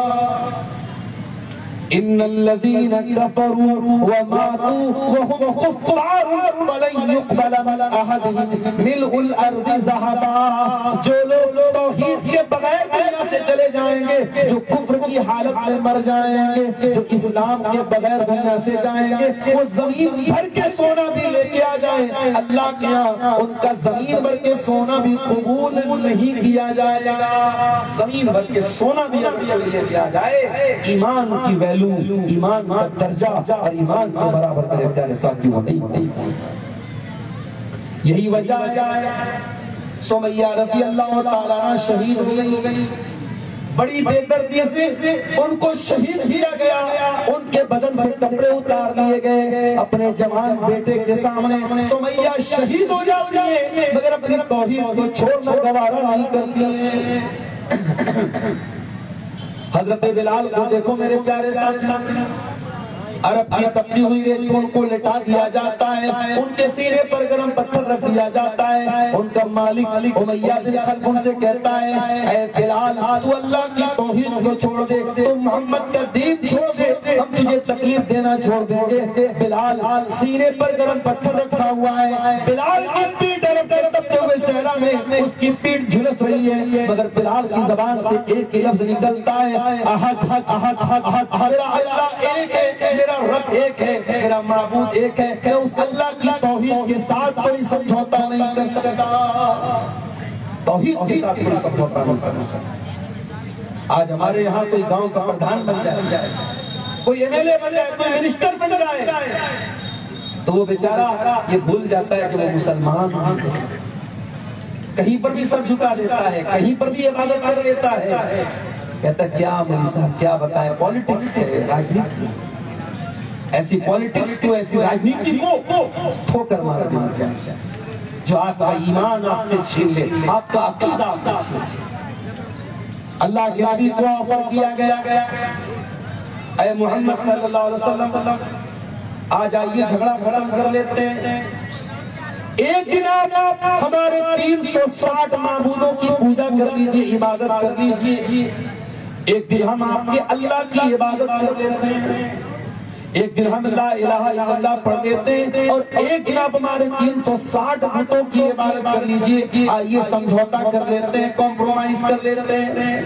ان الذين كفروا وماتوا وهم كفار فلن يقبل من احدهم ملء الارض ذهبا، جو لوگ توحید کے بغیر دنیا سے چلے چلے جائیں گے، جو کفر کی حالت میں مر جائیں گے، جو اسلام کے بغیر دنیا سے جائیں گے، وہ زمین بھر کے سونا بھی لے کے آ جائیں، اللہ کے یہاں ان کا زمین بھر کے سونا بھی قبول نہیں کیا جائے گا۔ زمین بھر کے سونا بھی اگر لے کے آ جائے، ایمان کی ویلو، ایمان کا درجہ اور ایمان کے برابر میرے پیارے ساتھیوں نہیں۔ یہی وجہ ہے سمیہ رضی اللہ تعالیٰ عنہ شہید ہو گئی، بڑی بے دردی سے ان کو شہید کیا گیا، ان کے بدن سے کپڑے اتار لیے گئے، اپنے جوان بیٹے کے سامنے سمیہ شہید ہو جاتی ہے، مگر اپنی توحید کو چھوڑنا گوارا نہیں کرتی ہیں۔ حضرت بلال کو دیکھو میرے پیارے ساتھی، عرب کی تپتی ہوئی ریت کو ان کو لٹا دیا جاتا ہے، ان کے سینے پر گرم پتھر رکھ دیا جاتا ہے، ان کا مالک امیہ بن خلف ان سے کہتا ہے اے بلال تو اللہ کی توحید کو چھوڑ دے، تو محمد کا دین چھوڑ دے، ہم تجھے تکلیف دینا چھوڑ دیں گے۔ بلال سینے پر گرم پتھر رکھا ہوا ہے، بلال کی پیٹھ عرب کے تپتے ہوئے صحرا میں اس کی پیٹھ جھلس رہی ہے، مگر بلال کی زبان سے ایک ہی لفظ نکلتا ہے احد احد احد، میرا اللہ ایک ہے، میرا رب ایک ہے، میرا معبود ایک ہے، میں اس اللہ کی توحید کے ساتھ کوئی سمجھوتا نہیں کر سکتا، توحید کے ساتھ کوئی سمجھوتا نہیں کرنا چاہتا۔ آج ہمارے یہاں کوئی گاؤں کا پردھان بن جائے، کوئی ایم ایل اے بن جائے، کوئی منسٹر بن جائے، تو وہ بیچارہ یہ بھول جاتا ہے کہ وہ مسلمان ہے، کہیں پر بھی سر جھکا دیتا ہے، کہیں پر بھی عبادت کر لیتا ہے، کہتا ہے کیا مولوی صاحب کیا بتائیں، پالیٹکس ہے، راجنیتی، ایسی پالیٹکس کو، ایسی راجنیتی کو ٹھوکر مار دینا چاہیے جو آپ کا ایمان آپ سے چھین لے، آپ کا عقیدہ آپ سے چھین لے۔ اللہ کے نبی کو آفر کیا گیا اے محمد صلی اللہ علیہ وسلم آج آئیے جھگڑا ختم کر لیتے ہیں، ایک دن آپ ہمارے 360 معبودوں کی پوجا کر لیجئے، عبادت کر لیجئے، ایک دن ہم آپ کے اللہ کی عبادت کر لیتے ہیں، ایک دن ہم لا الہ الا اللہ پڑھ لیتے ہیں، اور ایک دن آپ ہمارے 360 بتوں کی عبادت کر لیجئے، آئیے سمجھوتا کر لیتے ہیں، کمپرومائز کر لیتے ہیں۔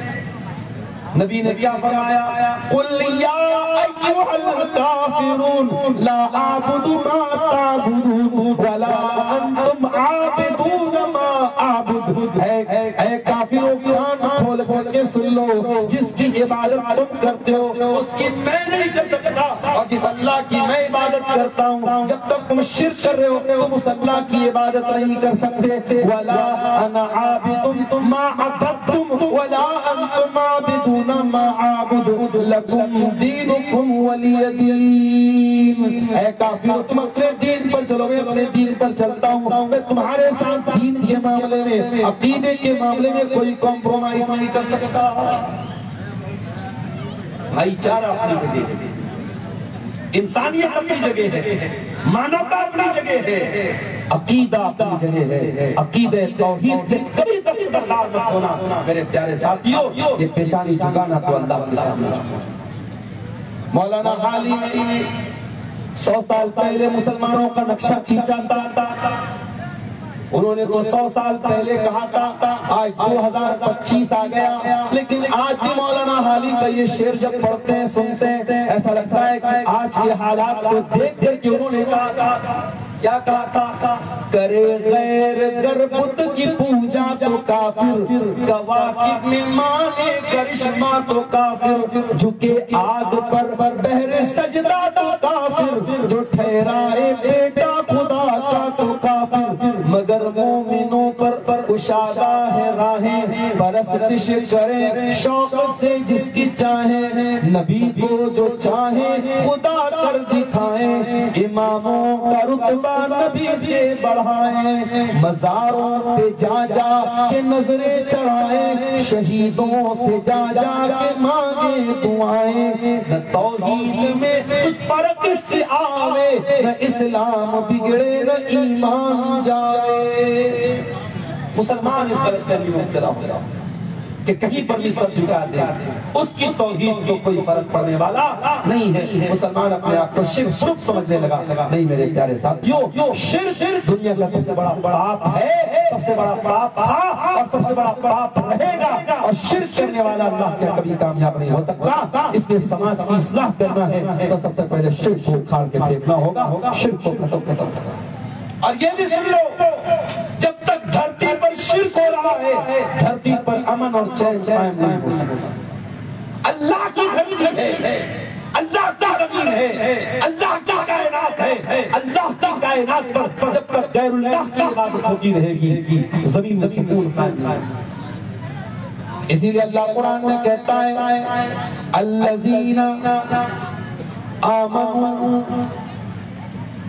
نبی نے کیا فرمایا؟ قُلْ يَا أَيُّهَا الْكَافِرُونَ لَا أَعْبُدُ مَا تَعْبُدُونَ وَلَا أَنْتُمْ عَابِدُونَ مَا أَعْبُدُ، اے کافروں کان کھول کر کے سن لو، جس کی عبادت تم کرتے ہو اس کی میں نہیں کر سکتا، اور جس اللہ کی میں عبادت کرتا ہوں جب تک تم شرک کر رہے ہو تم اس اللہ کی عبادت نہیں کر سکتے۔ وَلَا أَنَا عَابِدٌ مَا عَبَدتُّمْ وَلَا أَنْتُمْ عَابِدُونَ ما عابد لکم دینکم ولی دین، اے کافروں تم اپنے دین پر چلو، میں اپنے دین پر چلتا ہوں، میں تمہارے ساتھ دین کے معاملے میں، عقیدے کے معاملے میں کوئی کمپرومائز نہیں کر سکتا۔ بھائی چارہ اپنی جگہ ہے، انسانیت اپنی جگہ ہے، مانوتا اپنی جگہ ہے، عقیدہ اپنی جگہ ہے، عقیدہ توحید سے کبھی دستبردار مت ہونا میرے پیارے ساتھیوں، یہ پیشانی جھکانا تو اللہ کے سامنے۔ مولانا حالی نے 100 سال پہلے مسلمانوں کا نقشہ کھینچا تھا، انہوں نے تو 100 سال پہلے کہا تھا، آج 2025 آ گیا، لیکن آج بھی مولانا حالی کا یہ شعر جب پڑھتے ہیں سنتے ہیں ایسا لگتا ہے کہ آج کے حالات کو دیکھ کر کے انہوں نے کہا تھا، کیا کہا تھا؟ کرے غیر گر بت کی پوجا تو کافر، کواکب میں مانے کرشمہ تو کافر، جھکے آگ پر بہر سجدہ تو کافر، جو ٹھہرائے بیٹا خدا کا تو کافر، مگر مومنوں پر کشادہ ہے راہیں، پرستش کریں شوق سے جس کی چاہیں، نبی کو جو چاہیں خدا کر دکھائیں، اماموں کا رتبہ نبی سے بڑھائیں، مزاروں پہ جا جا کے نظریں چڑھائیں، شہیدوں سے جا جا کے مانگیں دعائیں، نہ توحید میں کچھ فرق سے آوے، نہ اسلام بگڑے نہ ایمان جائے۔ مسلمان اس طرح میں مبتلا ہو، کہ کہیں پر بھی سر جھکا دے، اس کی توحید کو کوئی فرق پڑنے والا نہیں ہے۔ مسلمان اپنے آپ کو شرک پروف سمجھنے لگا، نہیں میرے پیارے ساتھیوں، شرک دنیا کا سب سے بڑا پاپ ہے، سب سے بڑا پاپ تھا اور سب سے بڑا پاپ رہے گا، اور شرک کرنے والا اللہ کے کبھی کامیاب نہیں ہو سکتا۔ اس لیے سماج کی اصلاح کرنا ہے تو سب سے پہلے شرک کو کھاڑ کے پھینکنا ہوگا، شرک کو ختم کرنا۔ اور یہ بھی سن لو، جب تک دھرتی پر شرک ہو رہا ہے دھرتی پر امن اور چین قائم نہیں ہو سکتا۔ اللہ کی دھرتی ہے، اللہ کا زمین ہے، اللہ کی کائنات ہے، اللہ کی کائنات پر جب تک غیر اللہ کی عبادت ہوتی رہے گی زمین میں سکون قائم نہیں ہو سکتا۔ اسی لیے اللہ قرآن میں کہتا ہے الذین آمنوا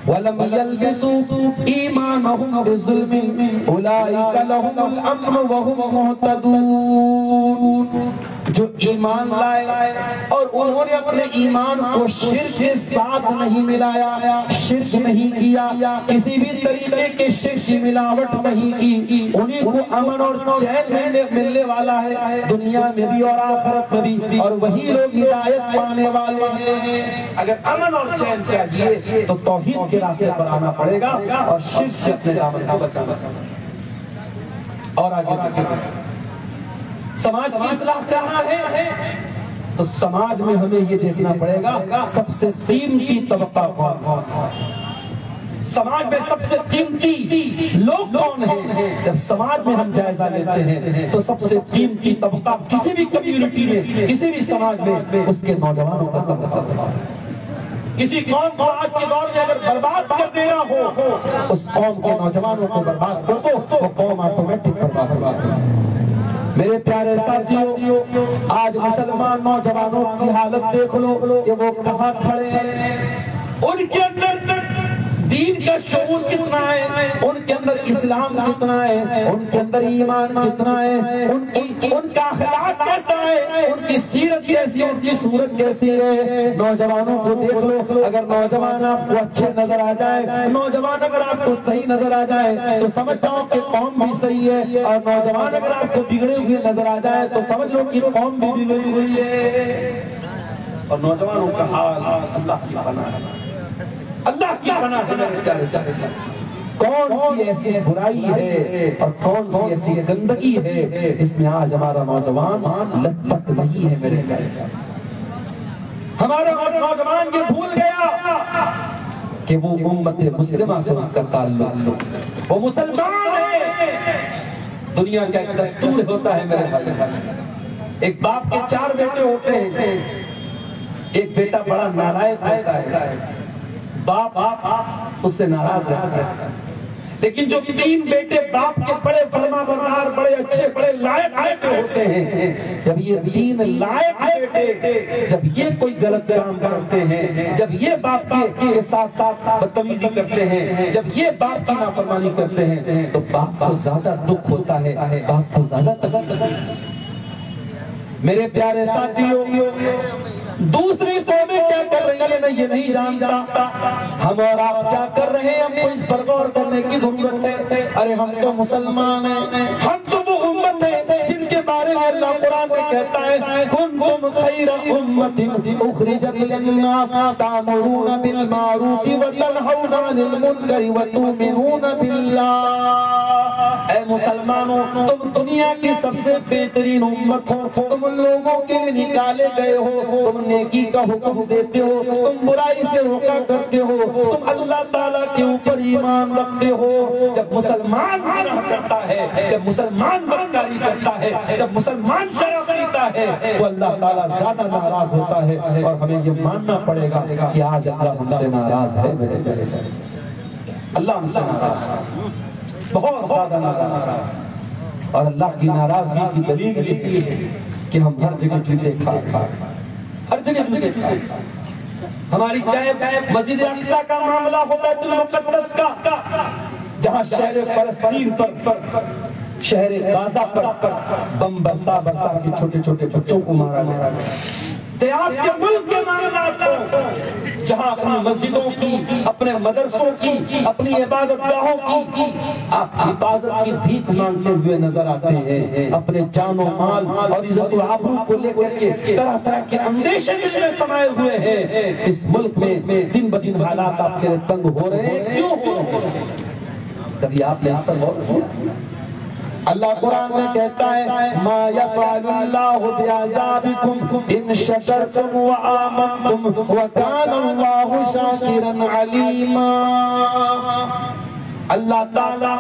وَلَمْ يَلْبِسُوا إِيمَانَهُمْ بِظُلْمٍ أُولَئِكَ لَهُمُ الْأَمْنُ وَهُمْ مُهْتَدُونَ۔ جو ایمان لائے اور انہوں نے اپنے ایمان کو شرک کے ساتھ نہیں ملایا، شرک نہیں کیا، کسی بھی طریقے کے شرک کی ملاوٹ نہیں کی، انہیں کو امن اور چین ملنے والا ہے دنیا میں بھی اور آخرت میں بھی، اور وہی لوگ ہدایت پانے والے ہیں۔ اگر امن اور چین چاہیے تو توحید کے راستے پر آنا پڑے گا اور شرک سے اپنے دامن کو بچانا۔ اور آگے سماج کی اصلاح کرنا ہے تو سماج میں ہمیں یہ دیکھنا پڑے گا سب سے قیمتی طبقہ کون ہے، سماج میں سب سے قیمتی لوگ کون ہیں۔ جب سماج میں ہم جائزہ لیتے ہیں تو سب سے قیمتی طبقہ کسی بھی کمیونٹی میں، کسی بھی سماج میں اس کے نوجوانوں کا طبقہ ہے۔ کسی قوم کو آج کے دور میں اگر برباد کر دینا ہو اس قوم کے نوجوانوں کو برباد کر دو، وہ قوم آٹومیٹک برباد ہو جاتی ہے۔ میرے پیارے ساتھیوں، آج مسلمان نوجوانوں کی حالت دیکھ لو کہ وہ کہاں کھڑے ہیں۔ ان کے اندر دین کا شعور کتنا ہے، ان کے اندر اسلام کتنا ہے، ان کے اندر ایمان کتنا ہے، ان کا اخلاق کیسا ہے، ان کی سیرت کیسی ہے، ان کی صورت کیسی ہے۔ نوجوانوں کو دیکھ لو، اگر نوجوان آپ کو اچھے نظر آ جائے، نوجوان اگر آپ کو صحیح نظر آ جائے تو سمجھ جاؤ کہ قوم بھی صحیح ہے، اور نوجوان اگر آپ کو بگڑے ہوئے نظر آ جائے تو سمجھ لو کہ قوم بھی بگڑی ہوئی ہے۔ اور نوجوانوں کا حال اللہ کی پناہ ہے، اللہ کی پناہ ہے۔ میرے پیارے ساتھیو، کون سی ایسی برائی ہے اور کون سی ایسی گندگی ہے اس میں آج ہمارا نوجوان لت پت نہیں ہے۔ میرے پیارے ساتھیو، ہمارا نوجوان یہ بھول گیا کہ وہ امت مسلمہ سے اس کا تعلق، وہ مسلمان ہے۔ دنیا کا ایک دستور ہوتا ہے میرے بھائی، ایک باپ کے 4 بیٹے ہوتے ہیں، ایک بیٹا بڑا نالائق ہوتا ہے، باپ اس سے ناراض رہتا ہے، لیکن جو 3 بیٹے باپ کے بڑے فرما بردار، بڑے اچھے، بڑے لائق بیٹے ہوتے ہیں، جب یہ 3 لائق بیٹے جب یہ کوئی غلط کام کرتے ہیں، جب یہ باپ کے ساتھ بدتمیزی کرتے ہیں، جب یہ باپ کی نافرمانی کرتے ہیں تو باپ کو زیادہ دکھ ہوتا ہے، باپ کو زیادہ تکلیف ہوتا ہے۔ میرے پیارے ساتھیوں، دوسری قومیں کیا کر رہی ہیں میں یہ نہیں جانتا، ہم اور آپ کیا کر رہے ہیں ہم کو اس پر غور کرنے کی ضرورت ہے۔ ارے ہم تو مسلمان ہیں، ہم تو وہ امت ہے جن کے بارے میں اللہ قرآن میں کہتا ہے کنتم خیر امت اخرجت للناس تأمرون بالمعروف وتنہون عن المنکر وتؤمنون باللہ۔ اے مسلمانوں، تم دنیا کی سب سے بہترین امت ہو، تم ان لوگوں کے لیے نکالے گئے ہو، تم نیکی کا حکم دیتے ہو، تم برائی سے روکا کرتے ہو، تم اللہ تعالیٰ کے اوپر ایمان رکھتے ہو۔ جب مسلمان گناہ کرتا ہے، جب مسلمان بدکاری کرتا ہے، جب مسلمان شراب پیتا ہے تو اللہ تعالیٰ زیادہ ناراض ہوتا ہے، اور ہمیں یہ ماننا پڑے گا کہ آج اللہ ہم سے ناراض ہے۔ میرے پیارے ساتھیو، اللہ ہم سے ناراض ہے، بہت زیادہ ناراض ہے، اور اللہ کی ناراضگی کی دلیل یہ ہے کہ ہم ہر جگہ جوتے کھا ہر جگہ جوتے کھا، ہماری چاہے مسجد اقصیٰ کا معاملہ ہو، بیت المقدس کا، جہاں شہر فلسطین پر، شہر غازہ پر بم برسا کے چھوٹے چھوٹے بچوں کو مارا گیا، آپ کے ملک کے معاملات ہوں جہاں اپنی مسجدوں کی، اپنے مدرسوں کی، اپنی عبادت گاہوں کی آپ حفاظت کی بھیک مانگتے ہوئے نظر آتے ہیں، اپنے جان و مال اور عزت و آبرو کو لے کر کے طرح طرح کے اندیشے میں سمائے ہوئے ہیں۔ اس ملک میں دن بدن حالات آپ کے تنگ ہو رہے ہیں، کیوں ہو رہے ہیں؟ کبھی آپ نے اس پر غور کیا؟ اللہ قرآن میں کہتا ہے ما یفعل اللہ بعذابکم ان شکرتم وآمنتم وکان اللہ شاکرا علیما۔ اللہ تعالیٰ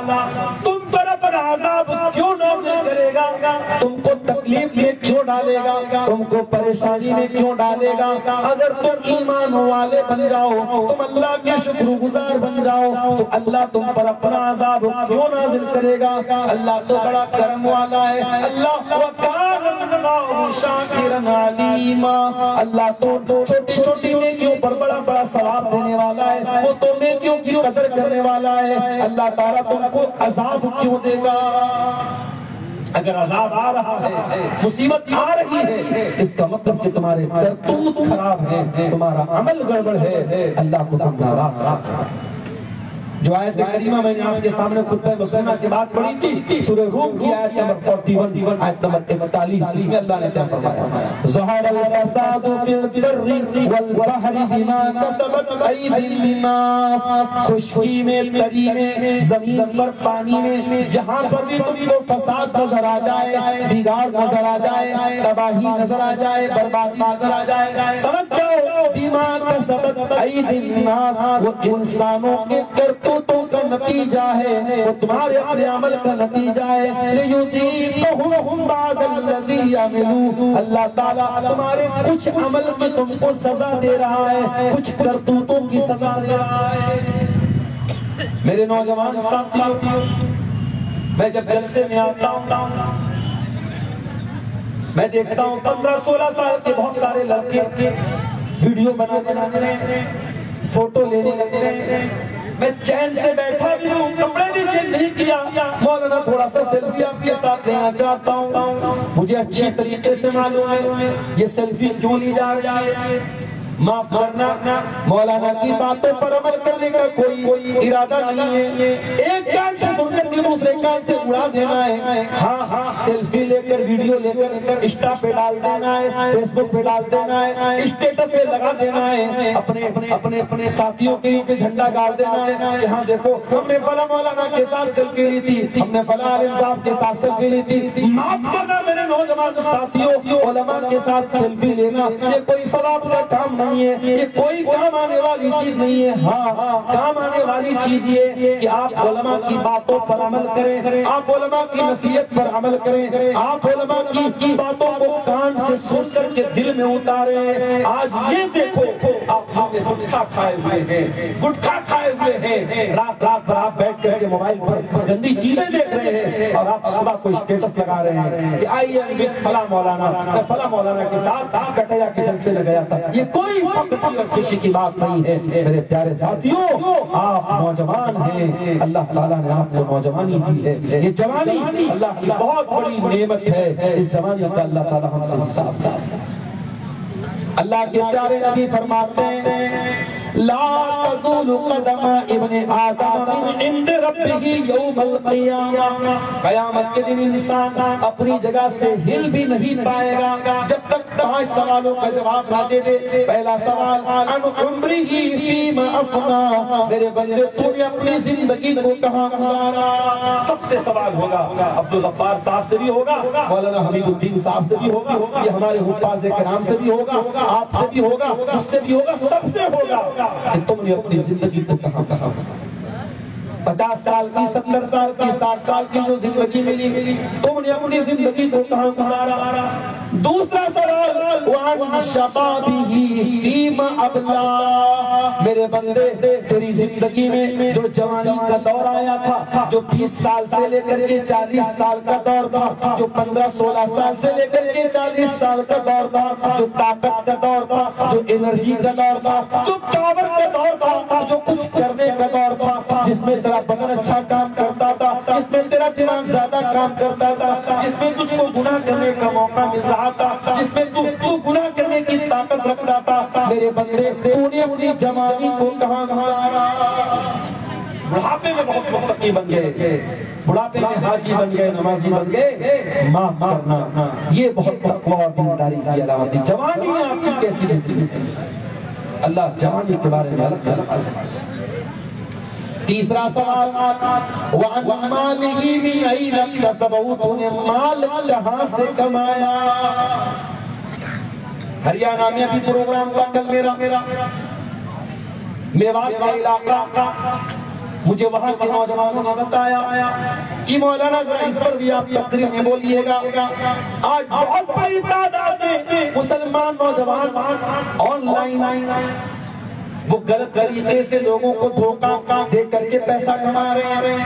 تم پر اپنا عذاب کیوں نازل کرے گا، تم کو تکلیف میں کیوں ڈالے گا، تم کو پریشانی میں کیوں ڈالے گا؟ اگر تم ایمان والے بن جاؤ، تم اللہ کے شکر گزار بن جاؤ تو اللہ تم پر اپنا عذاب کیوں نازل کرے گا؟ اللہ تو بڑا کرم والا ہے، اللہ وَكَانَ اللَّهُ شَاكِرًا عَلِيمًا، اللہ تو چھوٹی چھوٹی نیکیوں پر بڑا بڑا ثواب دینے والا ہے، وہ تو نیکیوں کی قدر کرنے والا ہے۔ اللہ تعالیٰ تم کو عذاب کیوں دے گا؟ اگر عذاب آ رہا ہے، مصیبت آ رہی ہے، اس کا مطلب کہ تمہارے کرتوت خراب ہے، تمہارا عمل گڑبڑ ہے، اللہ کو تم ناراض ہے۔ جو آیت کریمہ میں نے آپ کے سامنے خطبہ مسئلہ کی بات پڑھی تھی، سورہ روم کی آیت نمبر 41 آیت نمبر 41، اس میں اللہ نے کیا فرمایا؟ ظہر الفساد فی البر والبحر بما کسبت ایدی الناس، خشکی میں، تری میں، زمین پر، پانی میں، جہاں پر بھی تم کو فساد نظر آ جائے، بگاڑ نظر آ جائے، تباہی نظر آ جائے، بربادی نظر آ جائے، سمجھ جاؤ بما کسبت ایدی الناس، وہ انسانوں کے کرتوتوں کا نتیجہ ہے، وہ تمہارے اپنے عمل کا نتیجہ ہے۔ لِيُذِيقَهُمْ بَعْضَ الَّذِي عَمِلُوا، اللہ تعالیٰ تمہارے کچھ عمل کی تم کو سزا دے رہا ہے، کچھ کرتوتوں کی سزا دے رہا ہے۔ میرے نوجوان ساتھیوں، میں جب جلسے میں آتا ہوں میں دیکھتا ہوں 15-16 سال کے بہت سارے لڑکے ویڈیو بنانے لگتے ہیں، فوٹو لینے لگتے ہیں، میں چین سے بیٹھا بھی ہوں، کپڑے بھی چینج نہیں کیا، مولانا تھوڑا سا سیلفی آپ کے ساتھ لینا چاہتا ہوں، مجھے اچھی طریقے سے معلوم ہے یہ سیلفی کیوں لی جا رہی ہے۔ معاف کرنا، مولانا کی باتوں پر عمل کرنے کا کوئی ارادہ نہیں ہے، ایک کان سے سن کر کے دوسرے کان سے اڑا دینا ہے۔ ہاں سیلفی لے کر، ویڈیو لے کر انسٹا پہ ڈال دینا ہے، فیس بک پہ ڈال دینا ہے، اسٹیٹس پہ لگا دینا ہے، اپنے ساتھیوں کے لیے جھنڈا گاڑ دینا ہے کہ ہاں دیکھو ہم نے فلاں مولانا کے ساتھ سیلفی لی تھی، ہم نے فلاں عالم صاحب کے ساتھ سیلفی لی تھی۔ معاف کرنا میرے نوجوان ساتھیوں، علماء کے ساتھ سیلفی لینا یہ کوئی ثواب کا کام نہیں ہے، یہ کوئی کام آنے والی چیز نہیں ہے۔ ہاں کام آنے والی چیز یہ کہ آپ علماء کی باتوں پر عمل کریں، آپ علماء کی نصیحت پر عمل کریں، آپ علماء کی باتوں کو کان سے سن کر کے دل میں اتاریں۔ آج یہ دیکھو آپ گٹکھا کھائے ہوئے ہیں، گٹکھا کھائے ہوئے ہیں، رات رات بھر آپ بیٹھ کر کے موبائل پر گندی چیزیں دیکھ رہے ہیں اور آپ صبح کو اسٹیٹس لگا رہے ہیں کہ آئی ایم وتھ فلاں مولانا، میں فلاں مولانا کے ساتھ کٹیا کے جلسے میں گیا تھا۔ یہ کوئی فخر خوشی کی بات نہیں ہے میرے پیارے ساتھیوں، آپ نوجوان ہیں، اللہ تعالیٰ نے آپ کو نوجوانی دی ہے، یہ جوانی اللہ کی بہت بڑی نعمت ہے، اس جوانی کا اللہ تعالیٰ ہم سے حساب ہے۔ اللہ کے پیارے نبی فرماتے ہیں لا تزول قدم ابن آدم من عند ربہ یوم القیامہ، قیامت کے دن انسان اپنی جگہ سے ہل بھی نہیں پائے گا جب تک 5 سوالوں کا جواب نہ دے دے۔ پہلا سوال عن عمرہ فیما افنا، میرے بندے تو نے اپنی زندگی کو کہاں گزارا؟ سب سے سوال ہوگا، عبدالغفار صاحب سے بھی ہوگا، مولانا حمید الدین صاحب سے بھی ہوگا، یہ ہمارے حفاظ کرام سے بھی ہوگا، آپ سے بھی ہوگا، مجھ سے بھی ہوگا، سب سے ہوگا کہ تم نے اپنی زندگی کو کہاں گزارا۔ 50 سال کی، 70 سال کی، 60 سال کی جو زندگی ملی، تم نے اپنی زندگی کو کہاں گزارا؟ دوسرا سوال وعن شبابہ فیما ابلا، میرے بندے تیری زندگی میں جو جوانی کا دور آیا تھا، جو 20 سال سے لے کر کے 40 سال کا دور تھا، جو 15-16 سال سے لے کر کے 40 سال کا دور تھا، جو طاقت کا دور تھا، جو انرجی کا دور تھا، جو پاور کا دور تھا، جو کچھ کرنے کا دور تھا، جس میں تیرا بدن اچھا کام کرتا تھا، جس میں تیرا دماغ زیادہ کام کرتا تھا، جس میں تجھ کو گناہ کرنے کا موقع مل رہا تھا، جس میں تو گناہ کرنے کی طاقت رکھتا تھا، میرے بندے تو نے اپنی جوانی کو کہاں گزارا؟ بڑھاپے میں بہت متقی بن گئے، بڑھاپے میں حاجی بن گئے، نمازی بن گئے، معاف کرنا یہ بہت تقوی اور دینداری کی علامت ہے۔ جوانی میں آپ کی کیسی رہتی ہے؟ اللہ جوانی کے بارے میں الگ سے تیسرا سوال، وَعَنْ مَالِهِ مِنْ أَيْنَ اكْتَسَبَهُ، تو نے مال کہاں سے کمایا؟ ہریانہ میں ابھی پروگرام تھا کل میرا، میوات کا علاقہ، مجھے وہاں کے نوجوانوں نے بتایا کہ مولانا ذرا اس پر بھی آپ تقریر میں بولیے گا، آج بہت بڑی تعداد میں مسلمان نوجوان آن لائن وہ غلط طریقے سے لوگوں کو دھوکہ دے کر کے پیسہ کما رہے ہیں،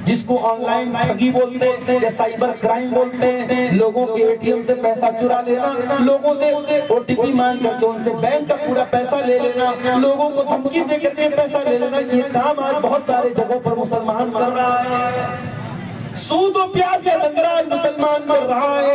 جس کو آن لائن ٹھگی بولتے ہیں یا سائبر کرائم بولتے ہیں، لوگوں کے اے ٹی ایم سے پیسہ چرا لینا، لوگوں سے او ٹی پی مانگ کر کے ان سے بینک کا پورا پیسہ لے لینا، لوگوں کو دھمکی دے کر کے پیسہ لے لینا، یہ کام آج بہت سارے جگہوں پر مسلمان کر رہا ہے۔ سود و پیاز کا دھندا مسلمان کر رہا ہے،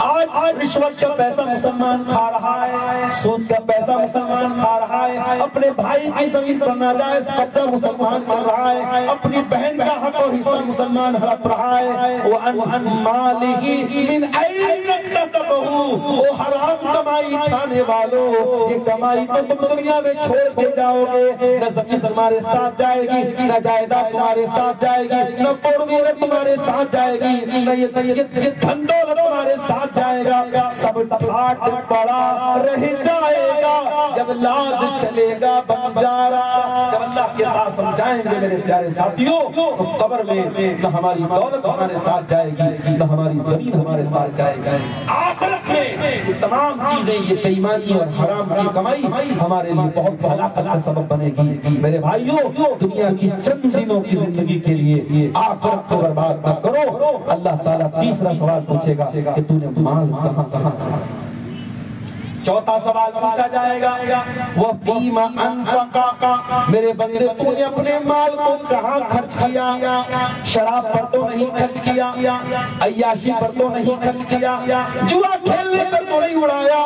آج رشوت کا پیسہ مسلمان کھا رہا ہے، سود کا پیسہ مسلمان کھا رہا ہے، اپنے بھائی کی زمین پر ناجائز قبضہ مسلمان کر رہا ہے، اپنی بہن کا حق اور حصہ مسلمان ہڑپ رہا ہے۔ وَعَنْ مَالِهِ مِنْ أَيْنَ اكْتَسَبَهُ، وہ حرام کمائی کھانے والوں، یہ کمائی تو تم دنیا میں چھوڑ کے جاؤ گے، نہ زمین تمہارے ساتھ جائے گی، نہ جائیداد تمہارے ساتھ جائے گی، نہ فوڑ تمہارے ساتھ جائے گی، نہ یہ دھن دولت تمہارے ساتھ جائے گا، سب ٹھاٹ پڑا رہ جائے گا، جب لاد چلے گا بنجارا۔ جب اللہ کے پاس ہم جائیں گے میرے پیارے ساتھیوں، تو قبر میں نہ ہماری دولت ہمارے ساتھ جائے گی، نہ ہماری زمین ہمارے ساتھ جائے گی، آخرت میں یہ تمام چیزیں، یہ بے ایمانی اور حرام کی کمائی ہمارے لیے بہت ہلاکت کا سبب بنے گی۔ میرے بھائیوں، دنیا کی چند دنوں کی زندگی کے لیے آخرت کو برباد نہ کرو۔ اللہ تعالیٰ تیسرا سوال پوچھے گا کہ تو نے مال کہاں سے؟ چوتھا سوال پوچھا جائے گا، وَفِيمَ أَنْفَقَ، میرے بندے تو نے اپنے مال کو کہاں خرچ کیا؟ شراب پر تو نہیں خرچ کیا، عیاشی پر تو نہیں خرچ کیا، جوا کھیلنے پر تو نہیں اڑایا،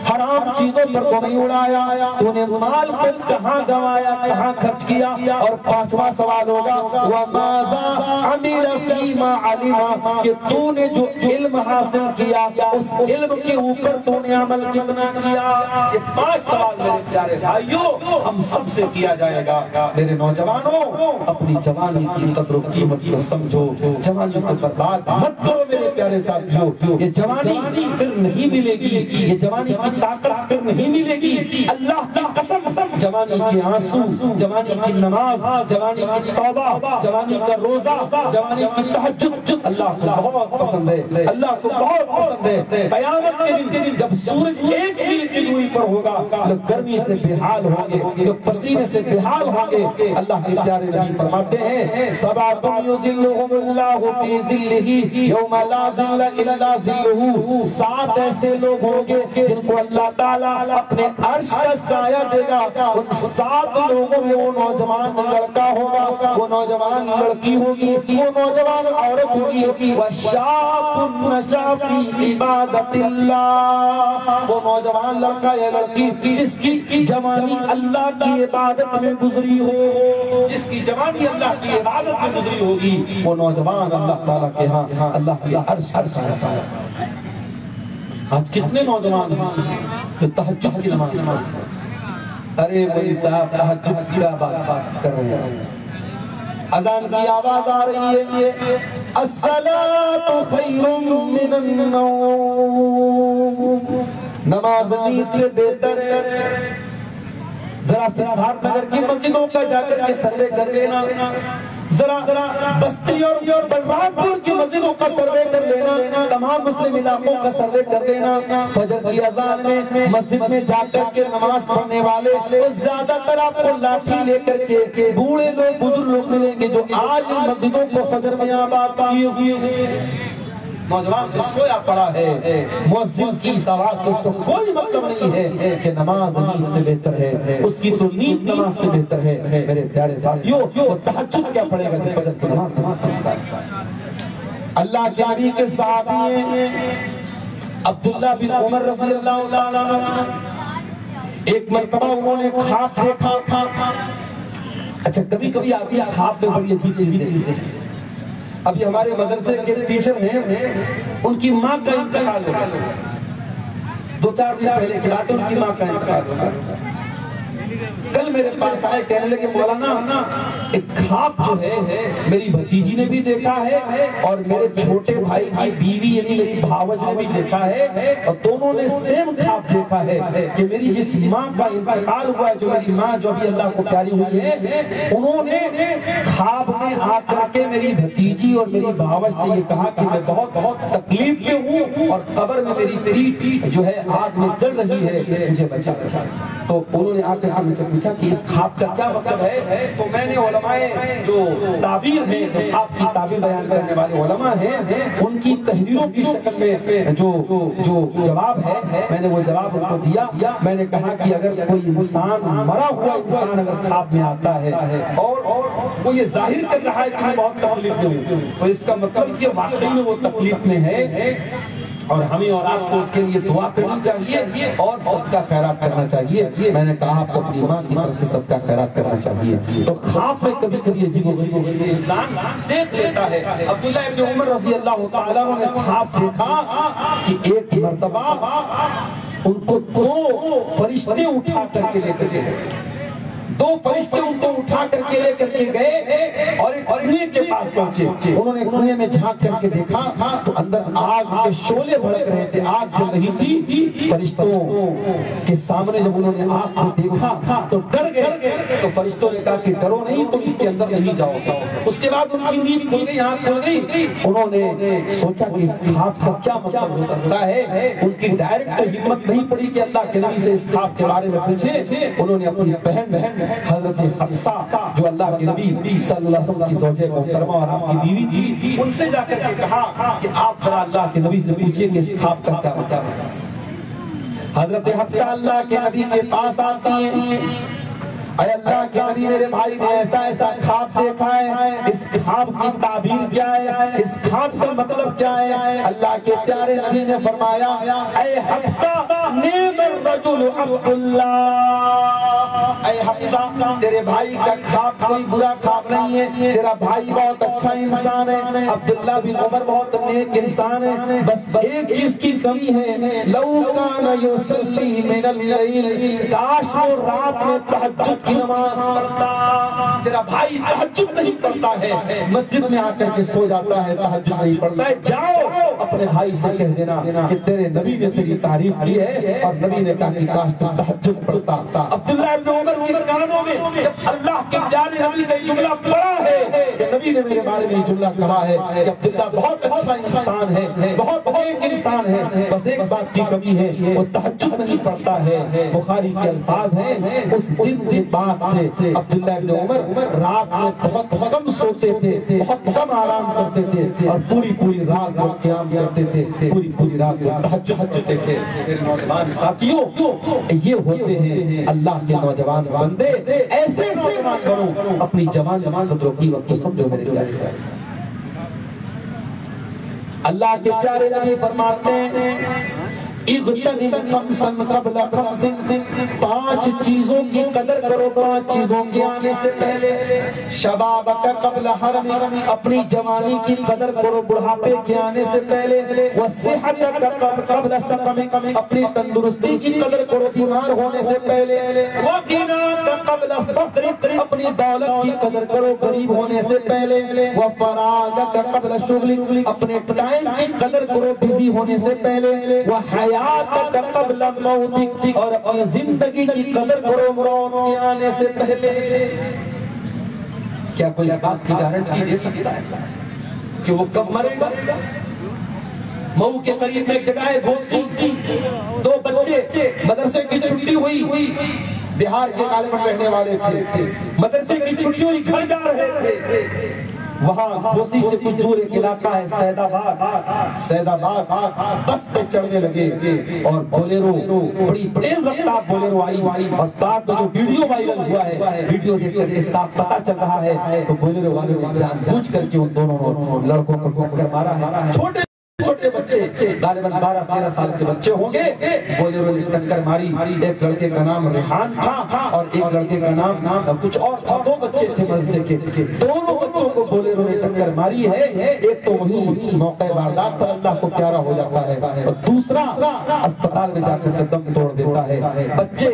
حرام چیزوں پر تو نہیں اڑایا، تو نے مال کو کہاں گوایا، کہاں خرچ کیا؟ اور پانچواں سوال ہوگا، وَمَاذَا عَمِلَ فِيمَا عَلِمَ، کہ تو نے جو علم حاصل کیا اس علم کے اوپر تو نے عمل کتنا کیا؟ یہ 5 سوال میرے پیارے بھائیوں ہم سب سے کیا جائے گا۔ میرے نوجوانوں، اپنی جوانی کی قدر و قیمت کو سمجھو، جوانی کو برباد مت کرو میرے پیارے ساتھیوں۔ یہ جوانی پھر نہیں ملے گی، یہ جوانی کی طاقت پھر نہیں ملے گی، اللہ کی قسم، جوانی کے آنسو، جوانی کی نماز، جوانی کی توبہ، جوانی کا روزہ، جوانی کی تہجد اللہ کو بہت پسند ہے، اللہ کو بہت پسند ہے۔ قیامت کے دن جب سورج 1 میل کی دوری پر ہوگا، لوگ گرمی سے بے حال ہوں گے، لوگ پسینے سے بے حال ہوں گے۔ اللہ کے پیارے نبی فرماتے ہیں، سبعۃ یظلھم اللہ فی ظلہ یوم لا ظل الا ظلہ، 7 ایسے لوگ ہوں گے جن کو اللہ تعالیٰ اپنے عرش کا سایہ دے گا۔ ان 7 لوگوں میں وہ نوجوان لڑکا ہوگا، وہ نوجوان لڑکی ہوگی، وہ نوجوان عورت ہوگی، وشاب نشأ فی عبادت اللہ، وہ نوجوان لڑکا یا لڑکی جس کی جوانی اللہ کی عبادت میں گزری ہو، جس کی جوانی اللہ کی عبادت میں گزری ہوگی، وہ نوجوان اللہ تعالیٰ کے ہاں اللہ کے عرش کا سایہ پائے گا۔ آج کتنے نوجوان ہیں جو تہجد کی نماز پڑھتے ہیں؟ ارے بھائی صاحب، تہجد کی بات کر رہے ہیں، اذان کی آواز آ رہی ہے، الصلاۃ خیر من النوم، نماز نیند سے بہتر ہے۔ ذرا سدھارتھ نگر کی مسجدوں کا جا کر کے سروے کر لینا، ذرا بستی اور بلرام پور کی مسجدوں کا سروے کر لینا، تمام مسلم علاقوں کا سروے کر لینا۔ فجر کی اذان میں مسجد میں جا کر کے نماز پڑھنے والے زیادہ تر آپ کو لاٹھی لے کر کے بوڑھے لوگ، بزرگ لوگ ملیں گے جو آج ان مسجدوں کو فجر میں آباد کیے ہوئے ہیں۔ نوجوان تو سویا پڑا ہے، مؤذن کی اس آواز سے اس کو کوئی مطلب نہیں ہے کہ نماز نیند سے بہتر ہے، اس کی تو نیند نماز سے بہتر ہے۔ میرے پیارے ساتھیوں، وہ تہجد کیا پڑھے گا کہ فجر کی نماز پڑھتا ہے۔ اللہ کے نبی کے صحابی ہیں عبداللہ بن عمر رضی اللہ تعالیٰ عنہ، ایک مرتبہ انہوں نے خواب دیکھا تھا. اچھا کبھی کبھی آدمی خواب میں بڑی عجیب چیز دیکھتے ہیں. ابھی ہمارے مدرسے کے ٹیچر ہیں، ان کی ماں کا انتقال ہو گیا، 2-4 دن پہلے کی بات ہے، ان کی ماں کا انتقال ہو گیا. کل میرے پاس آئے کہنے لگے مولانا ایک خواب جو ہے میری بھتیجی نے بھی دیکھا ہے اور میرے چھوٹے بھائی کی بیوی یعنی میری بھاوج نے بھی دیکھا ہے، اور دونوں نے سیم خواب دیکھا ہے کہ میری جس ماں کا انتقال ہوا ہے، جو میری ماں جو ابھی اللہ کو پیاری ہوئی ہے، انہوں نے خواب میں آ کر کے میری بھتیجی اور میری بھاوج سے یہ کہا کہ میں بہت بہت تکلیف میں ہوں اور قبر میں میری پیٹھ جو ہے آگ میں جل رہی ہے، مجھے بچا. تو انہوں نے آ کر ہم سے پوچھا کہ اس خواب کا کیا مطلب ہے. تو میں نے علماء جو تعبیر ہیں، جو خواب کی تعبیر بیان کرنے والے علماء ہیں، ان کی تحریروں کی شکل میں جو جواب ہے میں نے وہ جواب ان کو دیا. میں نے کہا کہ اگر کوئی انسان مرا ہوا انسان اگر خواب میں آتا ہے اور وہ یہ ظاہر کر رہا ہے کہ میں بہت تکلیف میں ہوں، تو اس کا مطلب کہ واقعی میں وہ تکلیف میں ہے، اور ہمیں اور آپ کو اس کے لیے دعا کرنی چاہیے اور صدقہ خیرات کرنا چاہیے. میں نے کہا آپ کو اپنی ماں کی طرف سے صدقہ خیرات کرنا چاہیے. تو خواب میں کبھی کبھی عجیب و غریب چیزیں انسان دیکھ لیتا ہے. عبداللہ ابن عمر رضی اللہ تعالیٰ عنہ نے خواب دیکھا کہ ایک مرتبہ ان کو 2 فرشتے اٹھا کر کے لے کر کے گئے. 2 فرشتے ان کو اٹھا کر کے لے کر کے گئے اور ایک کنویں کے پاس پہنچے. انہوں نے کنویں میں جھانک کر کے دیکھا تو اندر آگ کے شعلے بھڑک رہے تھے، آگ جل رہی تھی. فرشتوں کے سامنے جب انہوں نے آگ کو دیکھا تو ڈر گئے. تو فرشتوں نے کہا کہ ڈرو نہیں، تم اس کے اندر نہیں جاؤ گے. اس کے بعد ان کی نیند کھل گئی، آنکھ کھل گئی. انہوں نے سوچا کہ اس خواب کا کیا مطلب ہو سکتا ہے. ان کی ڈائریکٹ ہمت نہیں پڑی کہ اللہ کے نبی سے اس خواب کے بارے میں پوچھے. انہوں نے اپنی بہن حضرت حفصہ جو اللہ کے نبی صلی اللہ علیہ وسلم کی زوجہ محترمہ اور آپ کی بیوی تھی، ان سے جا کر کے کہا کہ آپ ذرا اللہ کے نبی سے پوچھئے کہ اس خواب کا کیا مطلب ہے. حضرت حفصہ اللہ کے نبی کے پاس آتی ہیں. اے اللہ کے نبی میرے بھائی نے ایسا ایسا خواب دیکھا ہے، اس خواب کی تعبیر کیا ہے، اس خواب کا مطلب کیا ہے. اللہ کے پیارے نبی نے فرمایا اے حفصہ نعم الرجل عبداللہ، اے حفصہ تیرے بھائی کا خواب کوئی برا خواب نہیں ہے، تیرا بھائی بہت اچھا انسان ہے، عبداللہ بن عمر بہت نیک انسان ہے. بس ایک چیز کی کمی ہے، لو کان یصلی من اللیل، کاش وہ رات میں تہجد کی نماز پڑھتا. تیرا بھائی تہجد نہیں پڑھتا ہے، مسجد میں آ کر کے سو جاتا ہے، تہجد نہیں پڑھتا ہے. جاؤ اپنے بھائی سے کہہ دینا کہ تیرے نبی نے تیری تعریف کی ہے اور نبی نے کہا کہ کاش تو تہجد پڑھتا. عبداللہ ابن عمر کے کانوں میں جب اللہ کے پیارے نبی کا جملہ پڑا ہے کہ نبی نے میرے بارے میں جملہ کہا ہے کہ عبداللہ بہت اچھا انسان ہے، بہت نیک انسان ہے، بس ایک بات کی کمی ہے، وہ تہجد نہیں پڑھتا ہے. بخاری کے الفاظ ہیں اس دن کے بعد سے عبداللہ ابن عمر رات میں بہت کم سوتے تھے، بہت کم آرام کرتے تھے اور پوری رات وہ قیام کرتے تھے، پوری رات وہ تہجد کرتے تھے. میرے نوجوان ساتھیوں، یہ ہوتے ہیں اللہ کے نوجوان بندے. ایسے نوجوان بنو، اپنی جوان قدروں کی وقت سمجھو میرے پیارے ساتھی. اللہ کے پیارے نبی فرماتے ہیں اغتنم خمسا قبل خمس، 5 چیزوں کی قدر کرو 5 چیزوں کے آنے سے پہلے. شبابک قبل حرم، اپنی جوانی کی قدر کرو بڑھاپے کے آنے سے پہلے. وصحتک قبل سقم، اپنی تندرستی کی قدر کرو بیمار ہونے سے پہلے. وغناک قبل فقر، اپنی دولت کی قدر کرو غریب ہونے سے پہلے. وفراغک قبل شغل، اپنے ٹائم کی قدر کرو بزی ہونے سے پہلے. وحیاتک قبل موتک، اور اپنی زندگی کی قدر کرو موت کے آنے سے پہلے. کیا کوئی اس بات کی گارنٹی دے سکتا ہے کہ وہ کب مرے گا؟ مئو کے قریب میں ایک جگہ ہے گھوسی، 2 بچے، مدرسے کی چھٹی ہوئی، بہار کے غالباً رہنے والے تھے، مدرسے کی چھٹی ہوئی، گھر جا رہے تھے. وہاں گھوسی سے کچھ دور ایک علاقہ ہے سید آباد بس پہ چڑھنے لگے اور بولیرو بڑی تیز رفتار بولیرو آئی اور بعد میں جو ویڈیو وائرل ہوا ہے ویڈیو دیکھ کر کے صاف پتہ چل رہا ہے تو بولیرو والوں نے جان بوجھ کر کے ان دونوں لڑکوں کو ٹکر مارا ہے. چھوٹے بچے غالباً 12-13 سال کے بچے ہوں گے. بولیرو نے ٹکر ماری. ایک لڑکے کا نام ریحان تھا اور ایک لڑکے کا نام کچھ اور تھا. 2 بچے تھے مدرسے کے. دونوں بچوں کو بولیرو نے ٹکر ماری ہے. ایک تو وہی موقع واردات پر اللہ کو پیارا ہو جاتا ہے اور دوسرا اسپتال میں جا کر دم توڑ دیتا ہے. بچے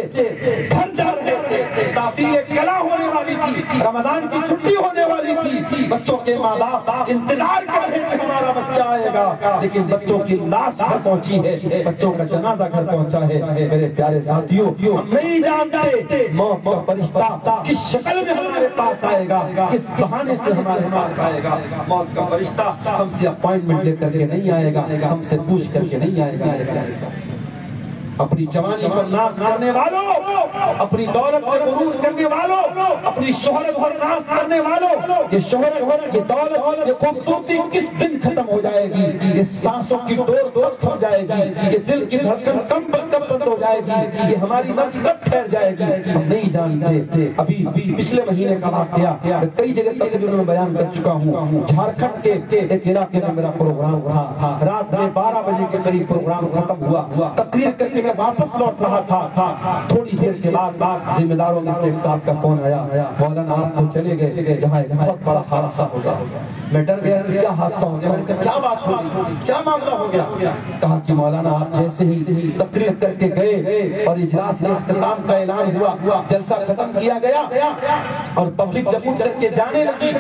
گھر جا رہے تھے. تعطیل کلا ہونے والی تھی. رمضان کی چھٹی ہونے والی تھی. بچوں کے ماں باپ انتظار کر رہے تھے ہمارا بچہ آئے گا. لیکن بچوں کی لاش گھر پہنچی ہے. بچوں کا جنازہ گھر پہنچا ہے. میرے پیارے ساتھیوں ہم نہیں جانتے موت کا فرشتہ کس شکل میں ہمارے پاس آئے گا, کس بہانے سے ہمارے پاس آئے گا. موت کا فرشتہ ہم سے اپوائنٹمنٹ لے کر کے نہیں آئے گا, ہم سے پوچھ کر کے نہیں آئے گا. اپنی جوانی پر ناز کرنے والوں, اپنی دولت پر غرور کرنے والوں, اپنی شہرت پر ناز کرنے والوں, یہ شہرت, یہ دولت, یہ خوبصورتی کس دن ختم ہو جائے گی. یہ سانسوں کی ڈور کب تھم جائے گی. یہ دل کی دھڑکن کب بند ہو جائے گی. یہ ہماری نفس کب ٹھہر جائے گی ہم نہیں جانتے. ابھی پچھلے مہینے کا واقعہ کئی جگہ تقریباً میں بیان کر چکا ہوں. جھارکھنڈ کے ایک علاقے میں میرا پروگرام تھا. رات میں 12 بجے کے قریب پروگرام ختم ہوا. تقریر کرنے میں واپس لوٹ رہا تھا. تھوڑی دیر کے بعد ذمہ داروں میں سے ایک صاحب کا فون آیا, مولانا آپ تو چلے گئے, یہاں ایک بہت بڑا حادثہ ہوگا. میں ڈر گیا کہ کیا حادثہ ہو گیا. میں نے کہا کیا بات ہوگی, کیا معاملہ ہو گیا. کہا کہ مولانا آپ جیسے ہی تقریر کر کے گئے اور اجلاس کے اختتام کا اعلان ہوا, جلسہ ختم کیا گیا اور پبلک جب اٹھ کر کے جانے لگی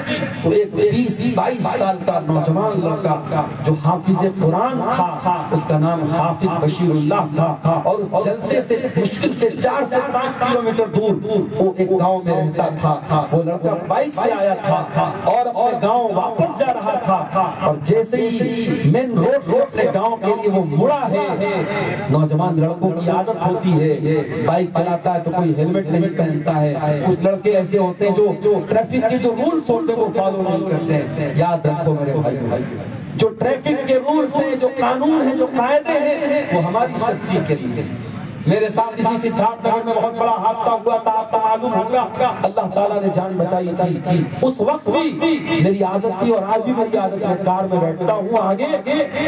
تو ایک 20-22 سال کا نوجوان لڑکا جو حافظ قرآن تھا, اس کا نام حافظ بشیر اللہ تھا, اور اس جلسے سے مشکل سے 4 سے 5 کلومیٹر دور وہ ایک گاؤں میں رہتا تھا. وہ لڑکا بائک سے آیا تھا اور اپنے گاؤں واپس جا رہا تھا, اور جیسے ہی مین روڈ سے اپنے گاؤں کے لیے وہ مڑا ہے. نوجوان لڑکوں کی عادت ہوتی ہے, بائک چلاتا ہے تو کوئی ہیلمٹ نہیں پہنتا ہے. کچھ لڑکے ایسے ہوتے ہیں جو ٹریفک کے جو رولز ہوتے ہیں وہ فالو نہیں کرتے. یاد رکھو میرے بھائی, جو ٹریفک کے رولز ہیں, جو قانون ہیں, جو قاعدے ہیں, وہ ہماری سیفٹی کے لیے. میرے ساتھ اسی سدھارتھ نگر میں بہت بڑا حادثہ ہوا تھا, آپ کو معلوم ہوگا. اللہ تعالیٰ نے جان بچائی تھی. اس وقت بھی میری عادت تھی اور آج بھی میری عادت, میں کار میں بیٹھتا ہوں آگے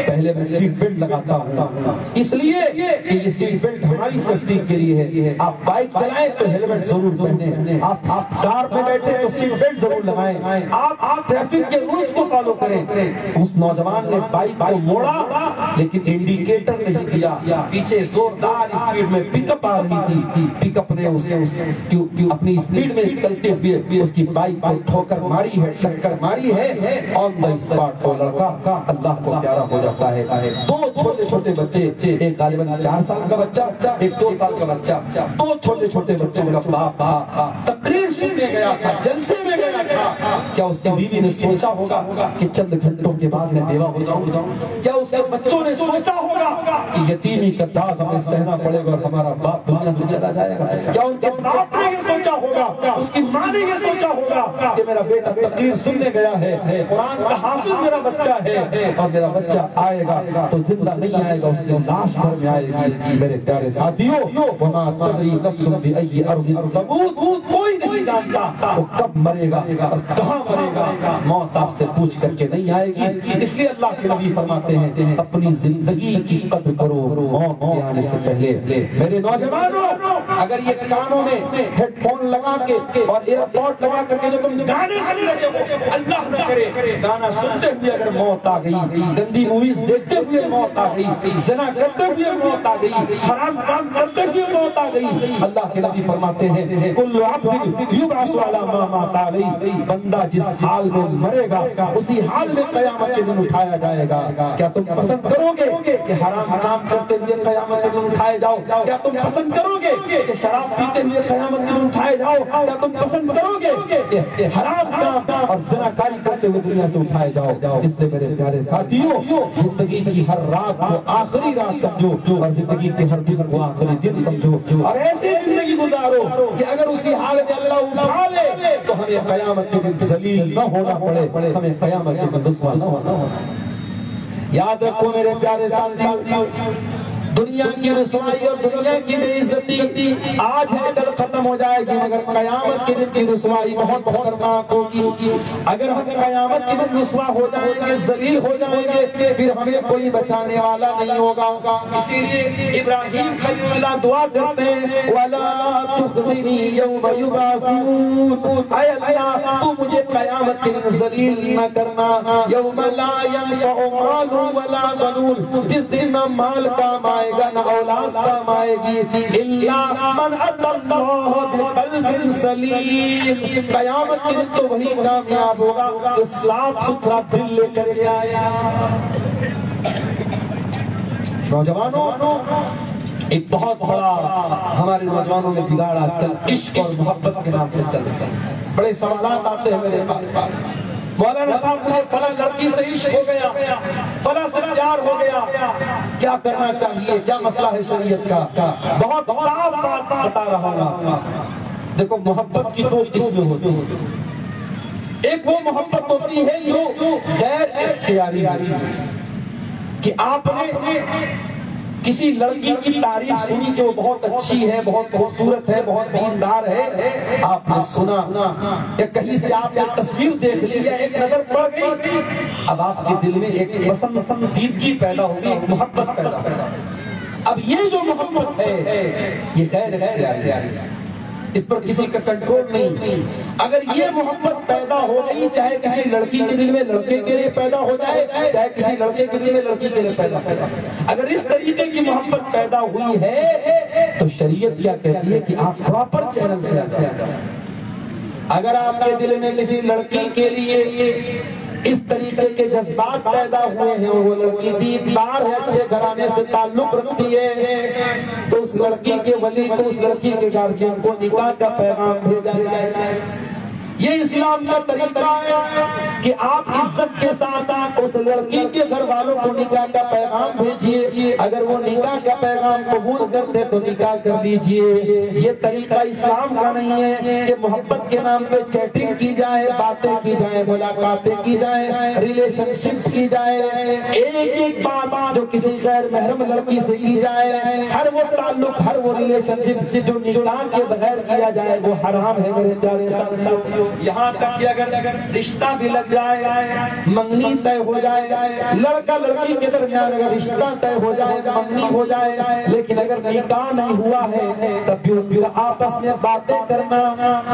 پہلے میں سیٹ بیلٹ لگاتا ہوں, اس لیے کہ یہ سیٹ بیلٹ ہماری سیفٹی کے لیے ہے. آپ بائک چلائیں تو ہیلمٹ ضرور پہنیں, آپ کار میں بیٹھیں تو سیٹ بیلٹ ضرور لگائیں, آپ ٹریفک کے رولز کو فالو کریں. اس نوجوان نے بائک کو موڑا لیکن انڈیکیٹر نہیں دیا. پیچھے زوردار اسپیڈ میں پک اپ آ رہی تھی. پک اپ نے اپنی اسپیڈ میں چلتے ہوئے اس کی بائک کو ٹھوکر ماری ہے, ٹکر ماری ہے. آن دا اسپاٹ وہ لڑکا اللہ کو پیارا ہو جاتا ہے. 2 چھوٹے چھوٹے بچے, ایک غالباً 4 سال کا بچہ, ایک 2 سال کا بچہ, 2 چھوٹے چھوٹے بچوں کا باپ تقریر سننے گیا تھا, جلسے میں گیا تھا. کیا اس کی بیوی نے سوچا ہوگا کہ چند گھنٹوں کے بعد میں بیوہ ہو جاؤں؟ کیا اس کے بچوں نے سوچا ہوگا کہ یتیمی کا داغ ہمیں سہنا پڑے گا اور ہمارا باپ دنیا سے چلا جائے گا؟ کیا ان کے باپ نے یہ سوچا ہوگا, اس کی ماں نے یہ سوچا ہوگا کہ میرا بیٹا تقریر سننے گیا ہے, قرآن کا حافظ میرا بچہ ہے اور میرا بچہ آئے گا تو زندہ نہیں آئے گا, اس کی لاش گھر میں آئے گی. میرے پیارے ساتھیوں, وما تدری نفس بأی ارض تموت, کوئی نہیں جانتا وہ کب مرے گا اور کہاں مرے گا. موت آپ سے پوچھ کر کے نہیں آئے گی. اس لیے اللہ کے نبی فرماتے ہیں اپنی زندگی کی قدر کرو موت کے آنے سے پہلے. میرے نوجوانوں, اگر یہ کانوں میں ہیڈ فون لگا کے اور ایئرپورٹ لگا کر کے جو تم گانے سن رہے ہو, اللہ نہ کرے گانا سنتے ہوئے اگر موت آ گئی, گندی موویز دیکھتے ہوئے موت آ گئی, زنا کرتے ہوئے موت آ گئی, حرام کام کرتے ہوئے موت آ گئی, اللہ کے نبی فرماتے ہیں کل عبد یبعث علی ما مات علیہ, بندہ جس حال میں مرے گا اسی حال میں قیامت کے دن اٹھایا جائے گا. کیا تم پسند کرو گے کہ حرام کام کرتے ہوئے قیامت کے دن اٹھائے جاؤ؟ کیا تم پسند کرو گے کہ کہ شراب پیتے ہوئے قیامت کے دن اٹھائے جاؤ، کیا تم پسند کرو گے کہ حرام کام اور زناکاری کرتے ہوئے دنیا سے اٹھائے جاؤ؟ اس لیے میرے پیارے ساتھیوں، زندگی کی ہر رات کو آخری رات سمجھو اور زندگی کے ہر دن کو آخری دن سمجھو، اور ایسی زندگی گزارو کہ اگر اسی حال میں اللہ اٹھا لے تو ہمیں قیامت کے دن ذلیل نہ ہونا پڑے، ہمیں قیامت کے دن رسوا نہ ہونا۔ یاد رکھو میرے پیارے ساتھیوں، دنیا کی رسوائی اور دنیا کی بے عزتی آج ہے کل ختم ہو جائے گی، مگر قیامت کے دن کی رسوائی بہت خطرناک ہوگی۔ اگر ہم قیامت کے دن رسوا ہو جائیں گے، ذلیل ہو جائیں گے، پھر ہمیں کوئی بچانے والا نہیں ہوگا۔ اسی لیے ابراہیم خلیل اللہ دعا کرتے ہیں، وَلَا تُخْزِنِي يَوْمَ يُبْعَثُونَ، اے اللہ تو مجھے قیامت کے دن ذلیل نہ کرنا۔ يَوْمَ لَا يَنفَعُ مَالٌ وَلَا بَنُونَ، جس دن نہ مال کام آئے گا نہ اولاد کام آئے گی، اِلَّا مَنْ أَتَى اللَّهَ بِقَلْبٍ سَلِيمٍ، قیامت کے دن تو وہی کامیاب ہوگا جو صاف ستھرا دل لے کر کے آئے گا۔ نوجوانوں، ایک بہت بڑا ہمارے نوجوانوں میں بگاڑ آج کل عشق اور محبت کے نام پہ چل رہا ہے۔ بڑے سوالات آتے ہیں میرے پاس، مولانا صاحب مجھے فلاں لڑکی سے عشق ہو گیا، فلاں سے پیار ہو گیا، کیا کرنا چاہیے، کیا مسئلہ ہے شریعت کا؟ بہت صاف بات بتا رہا ہوں۔ دیکھو، محبت کی دو قسمیں ہوتی ہیں، ایک وہ محبت ہوتی ہے جو غیر اختیاری ہوتی ہے، کہ آپ نے کسی لڑکی کی تعریف سنی کہ وہ بہت اچھی ہے، بہت خوبصورت ہے، بہت دیندار ہے، آپ نے سنا، یا کہیں سے آپ نے تصویر دیکھ لی یا ایک نظر پڑ گئی، اب آپ کے دل میں ایک پسندیدگی پیدا ہوگی، ایک محبت پیدا ہوگی۔ اب یہ جو محبت ہے یہ غیر اختیاری ہے، اس پر کسی کا کنٹرول نہیں۔ اگر یہ محبت پیدا ہو گئی، چاہے کسی لڑکی کے دل میں لڑکے کے لیے پیدا ہو جائے، چاہے کسی لڑکے کے دل میں لڑکی کے لیے پیدا ہو جائے، اگر اس طریقے کی محبت پیدا ہوئی ہے تو شریعت کیا کہتی ہے کہ آپ پراپر چینل سے آ جائیں۔ اگر آپ کے دل میں کسی لڑکی کے لیے اس طریقے کے جذبات پیدا ہوئے ہیں اور وہ لڑکی دیندار ہے، اچھے گھرانے سے تعلق رکھتی ہے، تو اس لڑکی کے ولی کو، اس لڑکی کے گارجین کو نکاح کا پیغام بھیجا جائے۔ یہ اسلام کا طریقہ ہے کہ آپ عزت کے ساتھ اس لڑکی کے گھر والوں کو نکاح کا پیغام بھیجیے، اگر وہ نکاح کا پیغام قبول کرتے تو نکاح کر دیجیے۔ یہ طریقہ اسلام کا نہیں ہے کہ محبت کے نام پہ چیٹنگ کی جائے، باتیں کی جائیں، ملاقاتیں کی جائیں، ریلیشن شپ کی جائے، ایک ایک بات جو کسی غیر محرم لڑکی سے کی جائے، ہر وہ تعلق، ہر وہ ریلیشن شپ جو نکاح کے بغیر کیا جائے وہ حرام ہے میرے پیارے ساتھیوں۔ یہاں تک کہ اگر رشتہ بھی لگ جائے، منگنی طے ہو جائے، لڑکا لڑکی کے درمیان اگر رشتہ طے ہو جائے، منگنی ہو جائے، لیکن اگر نکاح نہیں ہوا ہے تب بھی آپس میں باتیں کرنا،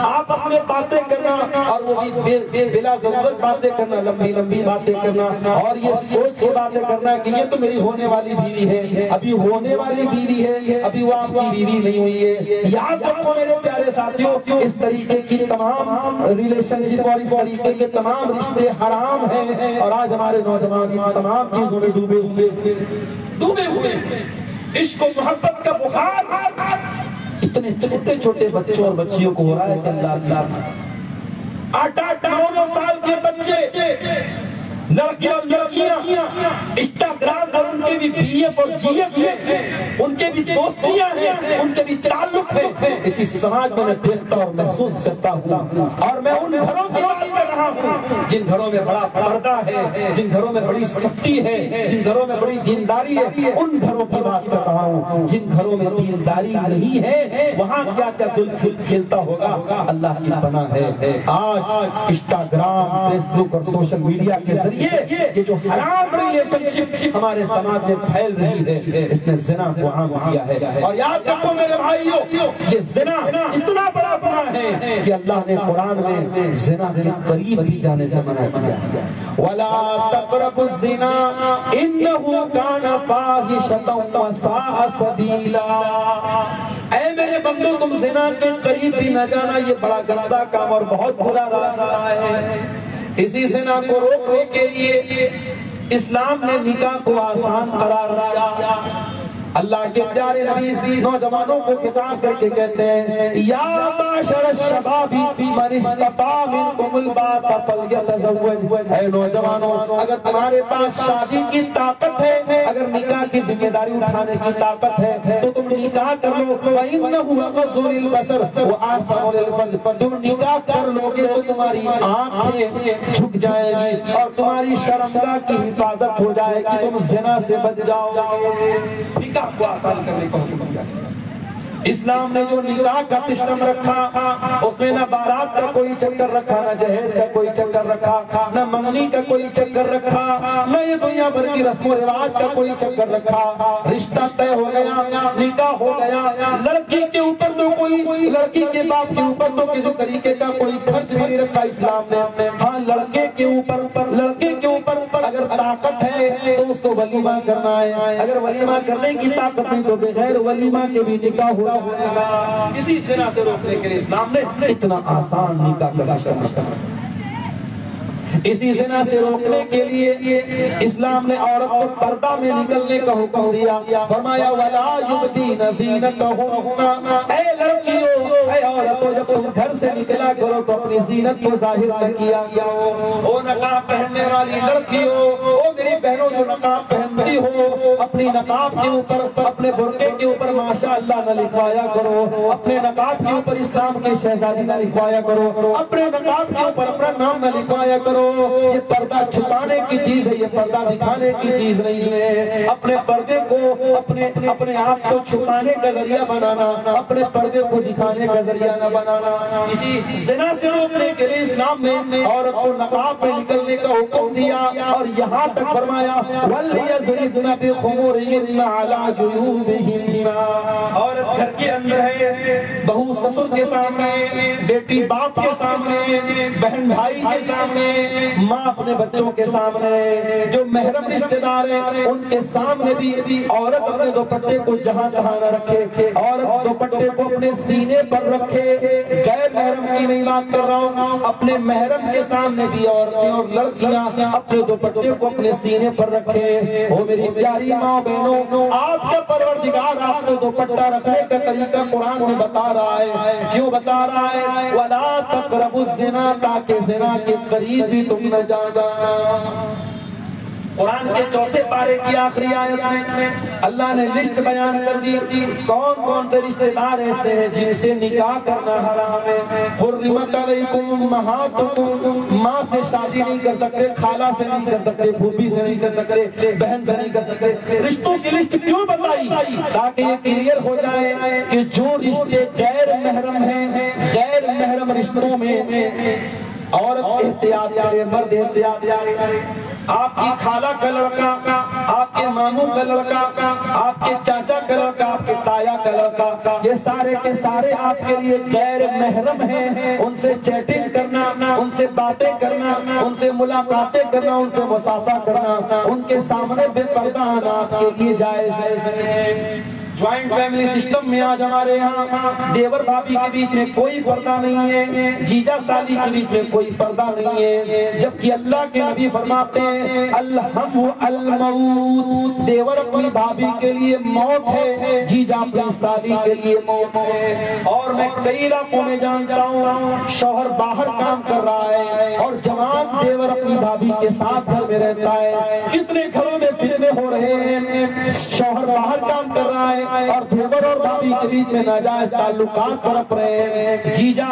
آپس میں باتیں کرنا، اور وہ بھی بلا ضرورت باتیں کرنا، لمبی لمبی باتیں کرنا، اور یہ سوچ کے باتیں کرنا کہ یہ تو میری ہونے والی بیوی ہے، ابھی ہونے والی بیوی ہے، ابھی وہ آپ کی بیوی نہیں ہوئی ہے۔ یاد رکھو میرے پیارے ساتھیوں، اس طریقے کی تمام ریلیشن شپ اور اس طریقے کے تمام رشتے حرام ہیں، اور آج ہمارے نوجوان ان تمام چیزوں میں ڈوبے ہوئے۔ عشق و محبت کا بخار اتنے چھوٹے چھوٹے بچوں اور بچیوں کو ہو رہا ہے کہ اللہ 8-9 سال کے بچے، لڑکیاں اور لڑکیاں انسٹاگرام پر ان کے بھی بی ایف اور جی ایف ہیں، ان کے بھی دوستیاں ہیں، ان کے بھی تعلق ہیں۔ اسی سماج میں دیکھتا اور محسوس کرتا ہوں، اور میں ان گھروں کی بات کر رہا ہوں جن گھروں میں بڑا پردہ ہے، جن گھروں میں بڑی سختی ہے، جن گھروں میں بڑی دینداری ہے، ان گھروں کی بات کر رہا ہوں۔ جن گھروں میں دینداری نہیں ہے وہاں کیا کیا دل کھلتا ہوگا، اللہ کی پناہ ہے۔ آج انسٹاگرام، فیس بک اور سوشل میڈیا کے ذریعے یہ جو حرام ریلیشن شپ ہمارے سماج میں پھیل رہی ہے، اس نے زنا کو عام کیا ہے۔ اور یاد رکھو میرے بھائیوں، یہ زنا اتنا بڑا گناہ ہے کہ اللہ نے قرآن میں زنا کے قریب بھی جانے سے منع کیا، وَلَا تَقْرَبُوا الزِّنَا إِنَّهُ كَانَ فَاحِشَةً وَسَاءَ سَبِيلًا۔ اے میرے بندو، تم زنا کے قریب بھی نہ جانا، یہ بڑا گندا کام اور بہت برا راستہ ہے۔ اسی زنا کو روکنے کے لیے اسلام نے نکاح کو آسان قرار دیا۔ اللہ کے پیارے نبی نوجوانوں کو خطاب کر کے کہتے ہیں یا معاشر الشباب من استطاع منکم الباءۃ فلیتزوج، اے نوجوانوں اگر تمہارے پاس شادی کی طاقت ہے، اگر نکاح کی ذمہ داری اٹھانے کی طاقت ہے تو تم نکاح کر لو، فإنہ اغض للبصر وأحسن للفرج، تم نکاح کر لو گے تو تمہاری آنکھیں جھک جائیں گی اور تمہاری شرمگاہ کی حفاظت ہو جائے گی، تم زنا سے بچ جاؤ گے۔ نکاح کو آسان کرنے کو حکم دیا۔ اسلام نے جو نکاح کا سسٹم رکھا اس میں نہ بارات کا کوئی چکر رکھا، نہ جہیز کا کوئی چکر رکھا، نہ منگنی کا کوئی چکر رکھا، نہ یہ دنیا بھر کی رسم و رواج کا کوئی چکر رکھا۔ رشتہ طے ہو گیا، نکاح ہو گیا، لڑکی کے اوپر تو کوئی، لڑکی کے باپ کے اوپر تو کسی طریقے کا کوئی خرچ بھی نہیں رکھا اسلام نے۔ ہاں لڑکے کے اوپر اگر طاقت ہے تو اس کو ولیمہ کرنا ہے، اگر ولیمہ کرنے کی طاقت نہیں تو بغیر ولیمہ کے بھی نکاح ہو جائے گا۔ اسی زنا سے روکنے کے لیے اسلام نے اتنا آسان نکاح کا سسٹم رکھا۔ اسی زنا سے روکنے کے لیے اسلام نے عورت کو پردہ میں نکلنے کا حکم دیا، فرمایا وَلَا يُبْدِينَ زِينَتَهُنَّ، اے لڑکیوں، اے عورتوں، جب تم گھر سے نکلا کرو تو اپنی زینت کو ظاہر نہ کیا کرو۔ او نقاب پہننے والی لڑکیوں، او میری بہنوں جو نقاب پہنتی ہو، اپنی نقاب کے اوپر، اپنے برقعے کے اوپر ماشاءاللہ نہ لکھوایا کرو، اپنے نقاب کے اوپر اسلام کے شہزادی نہ لکھوایا کرو، اپنے نقاب کے اوپر اپنا نام نہ لکھوایا کرو۔ یہ پردہ چھپانے کی چیز ہے، یہ پردہ دکھانے کی چیز نہیں ہے۔ اپنے پردے کو اپنے آپ کو چھپانے کا ذریعہ بنانا، اپنے پردے کو دکھانے کا ذریعہ نہ بنانا۔ اسی زنا سے روکنے کے لیے اسلام نے عورت کو نقاب میں نکلنے کا حکم دیا اور یہاں تک فرمایا وَلْيَضْرِبْنَ بِخُمُرِهِنَّ عَلَى جُيُوبِهِنَّ، عورت گھر کے اندر ہے، بہو سسر کے سامنے، بیٹی باپ کے سامنے، بہن بھائی کے سامنے، ماں اپنے بچوں کے سامنے، جو محرم رشتہ دار ہیں ان کے سامنے بھی عورت اپنے دوپٹے کو جہاں تہاں نہ رکھے، عورت دوپٹے کو اپنے سینے پر رکھے۔ غیر محرم کی نہیں بات کر رہا ہوں، اپنے محرم کے سامنے بھی عورتیں اور لڑکیاں اپنے دوپٹے کو اپنے سینے پر رکھے۔ او میری پیاری ماں بہنوں، آپ کا پروردگار آپ کو دوپٹہ رکھنے کا طریقہ قرآن میں بتا رہا ہے۔ کیوں بتا رہا ہے؟ وَلَا تَقْرَبُوا الزِّنَا، تاکہ زنا کے قریب بھی تم نہ جانا۔ قرآن کے چوتھے پارے کی آخری آیت میں اللہ نے لسٹ بیان کر دی کون کون سے رشتہ دار ایسے ہیں جن سے نکاح کرنا حرام ہے۔ حرمت علیکم امہاتکم، ماں سے شادی نہیں کر سکتے، خالہ سے نہیں کر سکتے، پھوپھی سے نہیں کر سکتے، بہن سے نہیں کر سکتے۔ رشتوں کی لسٹ کیوں بتائی؟ تاکہ یہ کلیئر ہو جائے کہ جو رشتے غیر محرم ہیں، غیر محرم رشتوں میں عورت احتیاط کرے، مرد احتیاط کرے۔ آپ کی خالہ کا لڑکا، آپ کے ماموں کا لڑکا، آپ کے چاچا کا لڑکا، آپ کے تایا کا لڑکا، یہ سارے کے سارے آپ کے لیے غیر محرم ہیں۔ ان سے چیٹنگ کرنا، ان سے باتیں کرنا، ان سے ملاقاتیں کرنا، ان سے مصافحہ کرنا، ان کے سامنے بے پردہ آنا آپ کے لیے جائز ہے۔ جوائنٹ فیملی سسٹم میں آج ہمارے ہاں دیور بھابھی کے بیچ میں کوئی پردہ نہیں ہے، جیجا سالی کے بیچ میں کوئی پردہ نہیں ہے، جبکہ اللہ کے نبی فرماتے ہیں الحم الموت، دیور اپنی بھابھی کے لیے موت ہے، جیجا اپنی سالی کے لیے موت ہے۔ اور میں کئی علاقوں میں جانتا ہوں شوہر باہر کام کر رہا ہے اور جوان دیور اپنی بھابھی کے ساتھ گھر میں رہتا ہے۔ کتنے گھروں میں فتنے ہو رہے ہیں، شوہر باہر کام کر رہا ہے اور دیور اور بھابھی کے بیچ میں ناجائز تعلقات پنپ رہے ہیں، جیجا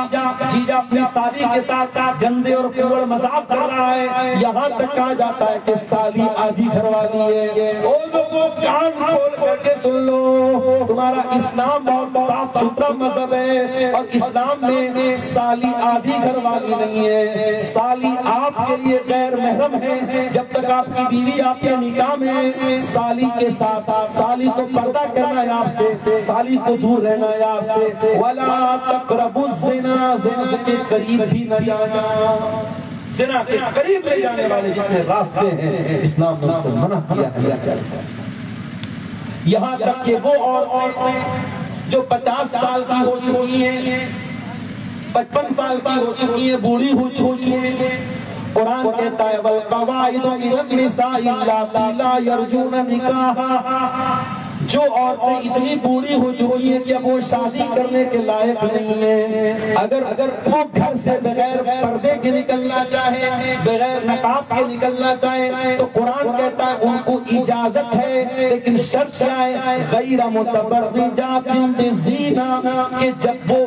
اپنی سالی کے ساتھ گندے اور فضول مذاق کر رہا ہے، یہاں تک کہا جاتا ہے کہ سالی آدھی گھر والی ہے۔ او لوگوں کان کھول کر کے سن لو، تمہارا اسلام بہت صاف ستھرا مذہب ہے اور اسلام میں سالی آدھی گھر والی نہیں ہے، سالی آپ کے لیے غیر محرم ہے۔ جب تک آپ کی بیوی آپ کے نکاح میں سالی کے ساتھ، سالی کو پردہ کرنا ہے آپ سے، سالی کو دور رہنا ہے آپ سے۔ وَلَا تَقْرَبُوا الزِّنَا، زنا کے قریب بھی نہ جانا۔ زنا کے قریب لے جانے والے جتنے راستے ہیں اسلام نے اس سے منع کیا ہے۔ یہاں تک کہ وہ عورتیں جو 50 سال کی ہو چکی ہیں، 55 سال کی ہو چکی ہیں، بوڑھی ہو چکی ہیں، قرآن کہتا ہے وَالْقَوَائِدُ مِنَ النِّسَاءِ اللَّاتِي لَا يَرْجُونَ نِكَاحًا، جو عورتیں اتنی بوڑھی ہو چکی ہیں کہ اب وہ شادی کرنے کے لائق نہیں ہیں، اگر وہ گھر سے بغیر پردے کے نکلنا چاہے، بغیر نقاب کے نکلنا چاہے، تو قرآن کہتا ہے ان کو اجازت ہے، لیکن شرط کیا ہے؟ غیر متبرجات بزینہ، کہ جب وہ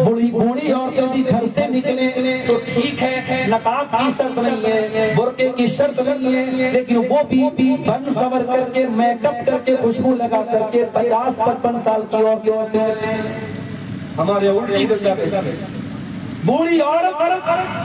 بوڑھی عورتیں بھی گھر سے نکلیں تو ٹھیک ہے، نقاب کی شرط نہیں ہے، برقعے کی شرط نہیں ہے، لیکن وہ بھی بن سور کر کے، میک اپ کر کے، خوشبو لگا کر کے 50-55 سال کی عورتیں ہمارے الٹی گنگا پہ بوڑھی عورت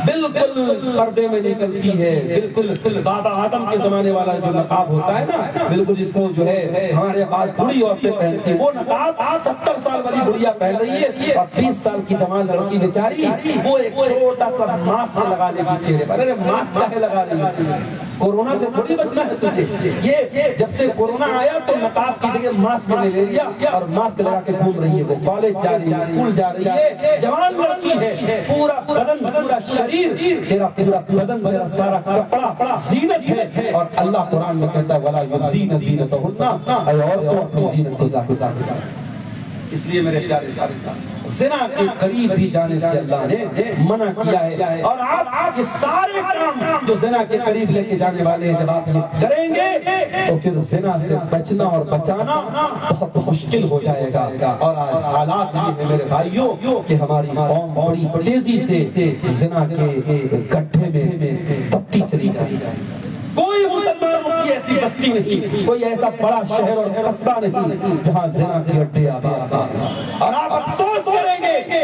بالکل پردے میں نکلتی ہے، بالکل بابا آدم کے زمانے والا جو نقاب ہوتا ہے نا، بالکل جس کو جو ہے ہمارے پاس بوڑھی عورتیں پہنتی، وہ نقاب 70 سال والی بڑھیا پہن رہی ہے، اور 20 سال کی جوان لڑکی بیچاری وہ ایک چھوٹا سا ماسک لگا لے گی چہرے پر۔ ارے ماسک کاہے لگا رہی ہے؟ کورونا سے تھوڑی بچنا ہے تجھے۔ یہ جب سے کورونا آیا تو نقاب کی جگہ ماسک نے لے لیا اور ماسک لگا کے گھوم رہی ہے، وہ کالج جا رہی ہے، اسکول جا رہی ہے، جوان لڑکی ہے، پورا بدن، پورا شریر، تیرا پورا بدن، تیرا سارا کپڑا زینت ہے، اور اللہ قرآن میں کہتا ہے وَلَا يُبْدِينَ زِينَتَهُنَّ، اے عورتوں اپنی زینت کو ظاہر کرو۔ اس لیے میرے پیارے ساتھی، زنا کے قریب بھی جانے سے اللہ نے منع کیا ہے، اور آپ یہ سارے کام جو زنا کے قریب لے کے جانے والے ہیں جب آپ یہ کریں گے تو پھر زنا سے بچنا اور بچانا بہت مشکل ہو جائے گا۔ اور آج حالات یہ ہے میرے بھائیوں کہ ہماری قوم بڑی تیزی سے زنا کے گڈھے میں تپتی چلی جائے۔ کوئی مسلمانوں کی ایسی بستی نہیں، کوئی ایسا بڑا شہر اور قصبہ نہیں جہاں زنا کے اڈے آباد۔ اور آپ افسوس کریں گے،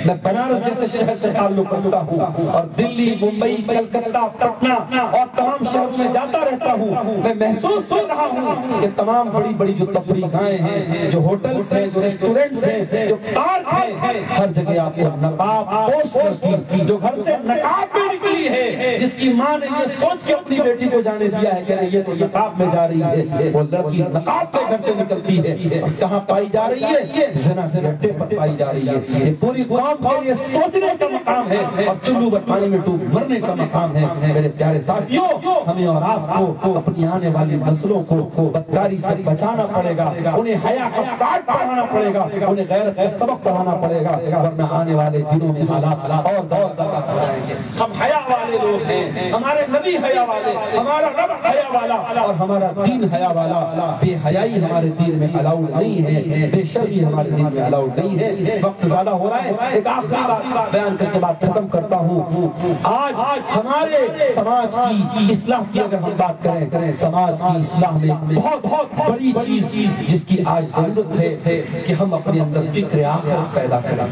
میں بنارس جیسے شہر سے تعلق رکھتا ہوں اور دلی، ممبئی، کلکتہ، پٹنہ اور تمام شہروں میں جاتا رہتا ہوں، میں محسوس کر رہا ہوں کہ تمام بڑی بڑی جو تفریح گاہیں ہیں، جو ہوٹلز ہیں، جو ریسٹورنٹس ہیں، جو پارک ہیں، ہر جگہ آپ کو نقاب پوش لڑکی جو گھر سے نقاب میں نکلی ہے، جس کی ماں نے یہ سوچ کے اپنی بیٹی کو جانے دیا ہے کہ یہ تو نقاب میں جا رہی ہے، وہ لڑکی نقاب میں گھر سے نکلتی ہے، اور کہاں پائی جا رہی ہے؟ زنا کے اڈے پر پائی جا رہی ہے۔ یہ پوری قوم کے لیے سوچنے کا مقام ہے اور چلو بھر پانی میں ڈوب مرنے کا مقام ہے۔ میرے پیارے ساتھیوں، ہمیں اور آپ کو اپنی آنے والی نسلوں کو بدکاری سے بچانا پڑے گا، انہیں حیا کا پاٹ پڑھانا پڑے گا، انہیں غیرت کا سبق پڑھانا پڑے گا، ورنہ آنے والے دنوں میں حالات اور زیادہ ہو جائیں گے۔ ہم حیا والے لوگ ہیں، ہمارے نبی حیا والے، ہمارا رب حیا والا اور ہمارا دین حیا والا۔ بے حیائی ہمارے دین میں الاؤڈ نہیں ہے، بے شرمی ہمارے دین میں الاؤڈ نہیں ہے۔ وقت زیادہ ہو رہا ہے، ایک آخری بات بیان کر کے بات ختم کرتا ہوں۔ آج ہمارے سماج کی اصلاح کی اگر ہم بات کریں، سماج کی اصلاح میں بہت بڑی چیز جس کی آج ضرورت ہے کہ ہم اپنے اندر فکر آخرت پیدا کریں۔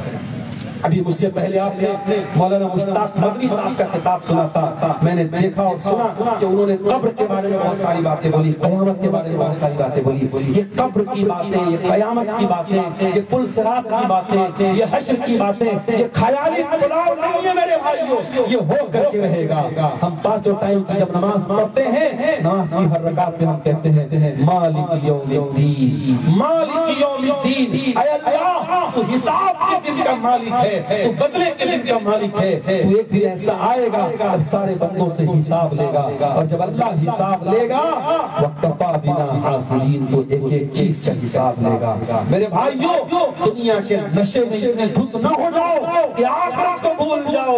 ابھی مجھ سے پہلے آپ نے مولانا مشتاق مدنی صاحب کا خطاب سنا تھا، میں نے دیکھا اور سنا کہ انہوں نے قبر کے بارے میں بہت ساری باتیں بولی، قیامت کے بارے میں بہت ساری باتیں بولی۔ یہ قبر کی باتیں، یہ قیامت کی باتیں، یہ پل صراط کی باتیں، یہ حشر کی باتیں، یہ خیالی پلاؤ نہیں ہے میرے بھائیوں، یہ ہو کر کے رہے گا۔ ہم پانچوں ٹائم کی جب نماز پڑھتے ہیں، نماز کی ہر رکعت میں ہم کہتے ہیں مالک یوم الدین، مالک یوم الدین، اے اللہ تو حساب کے دن کا مالک ہے، تو بدلے کے دن کا مالک ہے، تو ایک دن ایسا آئے گا جب سارے بندوں سے حساب لے گا، اور جب اللہ حساب لے گا وَقَفَى بِنَا حَاصِلِينَ تو ایک ایک چیز کا حساب لے گا۔ میرے بھائیوں، دنیا کے نشے میں اتنے دھت نہ ہو جاؤ کہ آخرت کو بھول جاؤ۔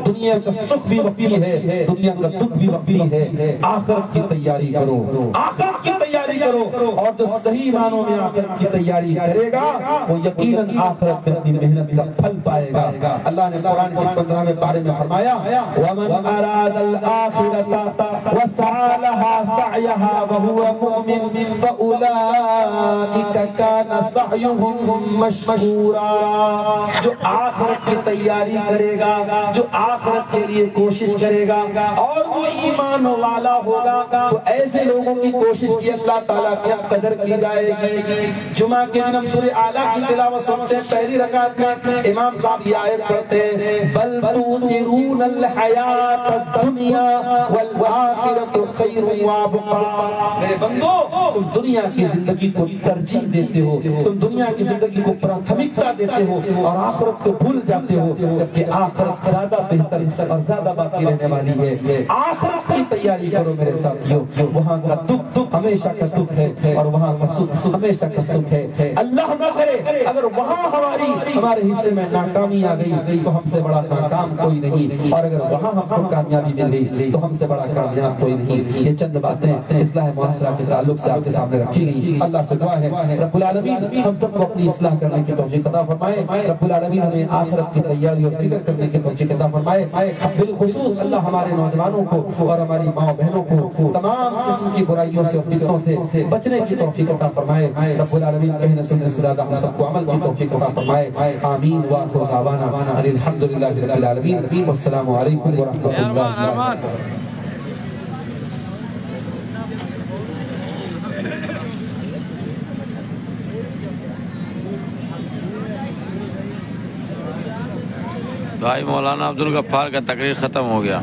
دنیا کا سکھ بھی وقتی ہے، دنیا کا دکھ بھی وقتی ہے، آخرت کی تیاری کرو، آخرت کی تیاری کرو، اور جو صحیح معنوں میں آخرت کی تیاری کرے گا وہ یقیناً آخرت میں اپنی محنت کا پھل پائے گا۔ اللہ نے قرآن کے 15ویں پارے میں فرمایا وَمَنْ أَرَادَ الْآخِرَةَ وَسَعَى لَهَا سَعْيَهَا وَهُوَ مُؤْمِنٌ فَأُولَئِكَ كَانَ سَعْيُهُمْ مَشْكُورًا۔ جو آخرت کی تیاری کرے گا، جو آخرت کے لیے کوشش کرے گا اور وہ ایمان والا ہوگا، تو ایسے لوگوں کی کوشش کی اللہ تعالیٰ کی قدر کی جائے گی۔ جمعہ کے دن ہم سورہ اعلیٰ کی تلاوت سنتے ہیں، پہلی رکعت میں امام صاحب صاحب یہ آیت پڑھتے ہیں بل تؤثرون الحیات الدنیا والآخرۃ خیر وابقا، میرے بندو تم دنیا کی زندگی کو ترجیح دیتے ہو، تم دنیا کی زندگی کو پراتھمکتا دیتے ہو اور آخرت کو بھول جاتے ہو، جبکہ آخرت زیادہ بہتر اور زیادہ باقی رہنے والی ہے۔ آخرت کی تیاری کرو میرے ساتھیوں، وہاں کا دکھ ہمیشہ کا دکھ ہے اور وہاں کا سکھ ہمیشہ کا سکھ ہے۔ اللہ نہ کرے اگر وہاں ہمارے حصے میں ناکامی آ گئی تو ہم سے بڑا ناکام کوئی نہیں، اور اگر وہاں ہم کو کامیابی مل گئی تو ہم سے بڑا کامیاب کوئی نہیں۔ یہ چند باتیں اصلاح معاشرہ کے تعلق سے آپ کے سامنے رکھی گئی۔ اللہ سے دعا ہے رب العالمین ہم سب کو اپنی اصلاح کرنے کی توفیق عطا فرمائے، رب العالمین ہمیں آخرت کی تیاری اور فکر کرنے کی توفیق عطا فرمائے۔ بالخصوص اللہ ہمارے نوجوانوں کو اور ہماری ماں بہنوں کو تمام قسم کی برائیوں سے اور فتنوں سے بچنے کی توفیق عطا فرمائے۔ رب العالمین کہنے سننے سے زیادہ ہم سب کو عمل کی توفیق عطا فرمائے۔ آمین وآخر دعوانا الحمدللہ رب العالمین، والسلام علیکم ورحمۃ اللہ وبرکاتہ۔ بھائی مولانا عبدالغفار کا تقریر ختم ہو گیا۔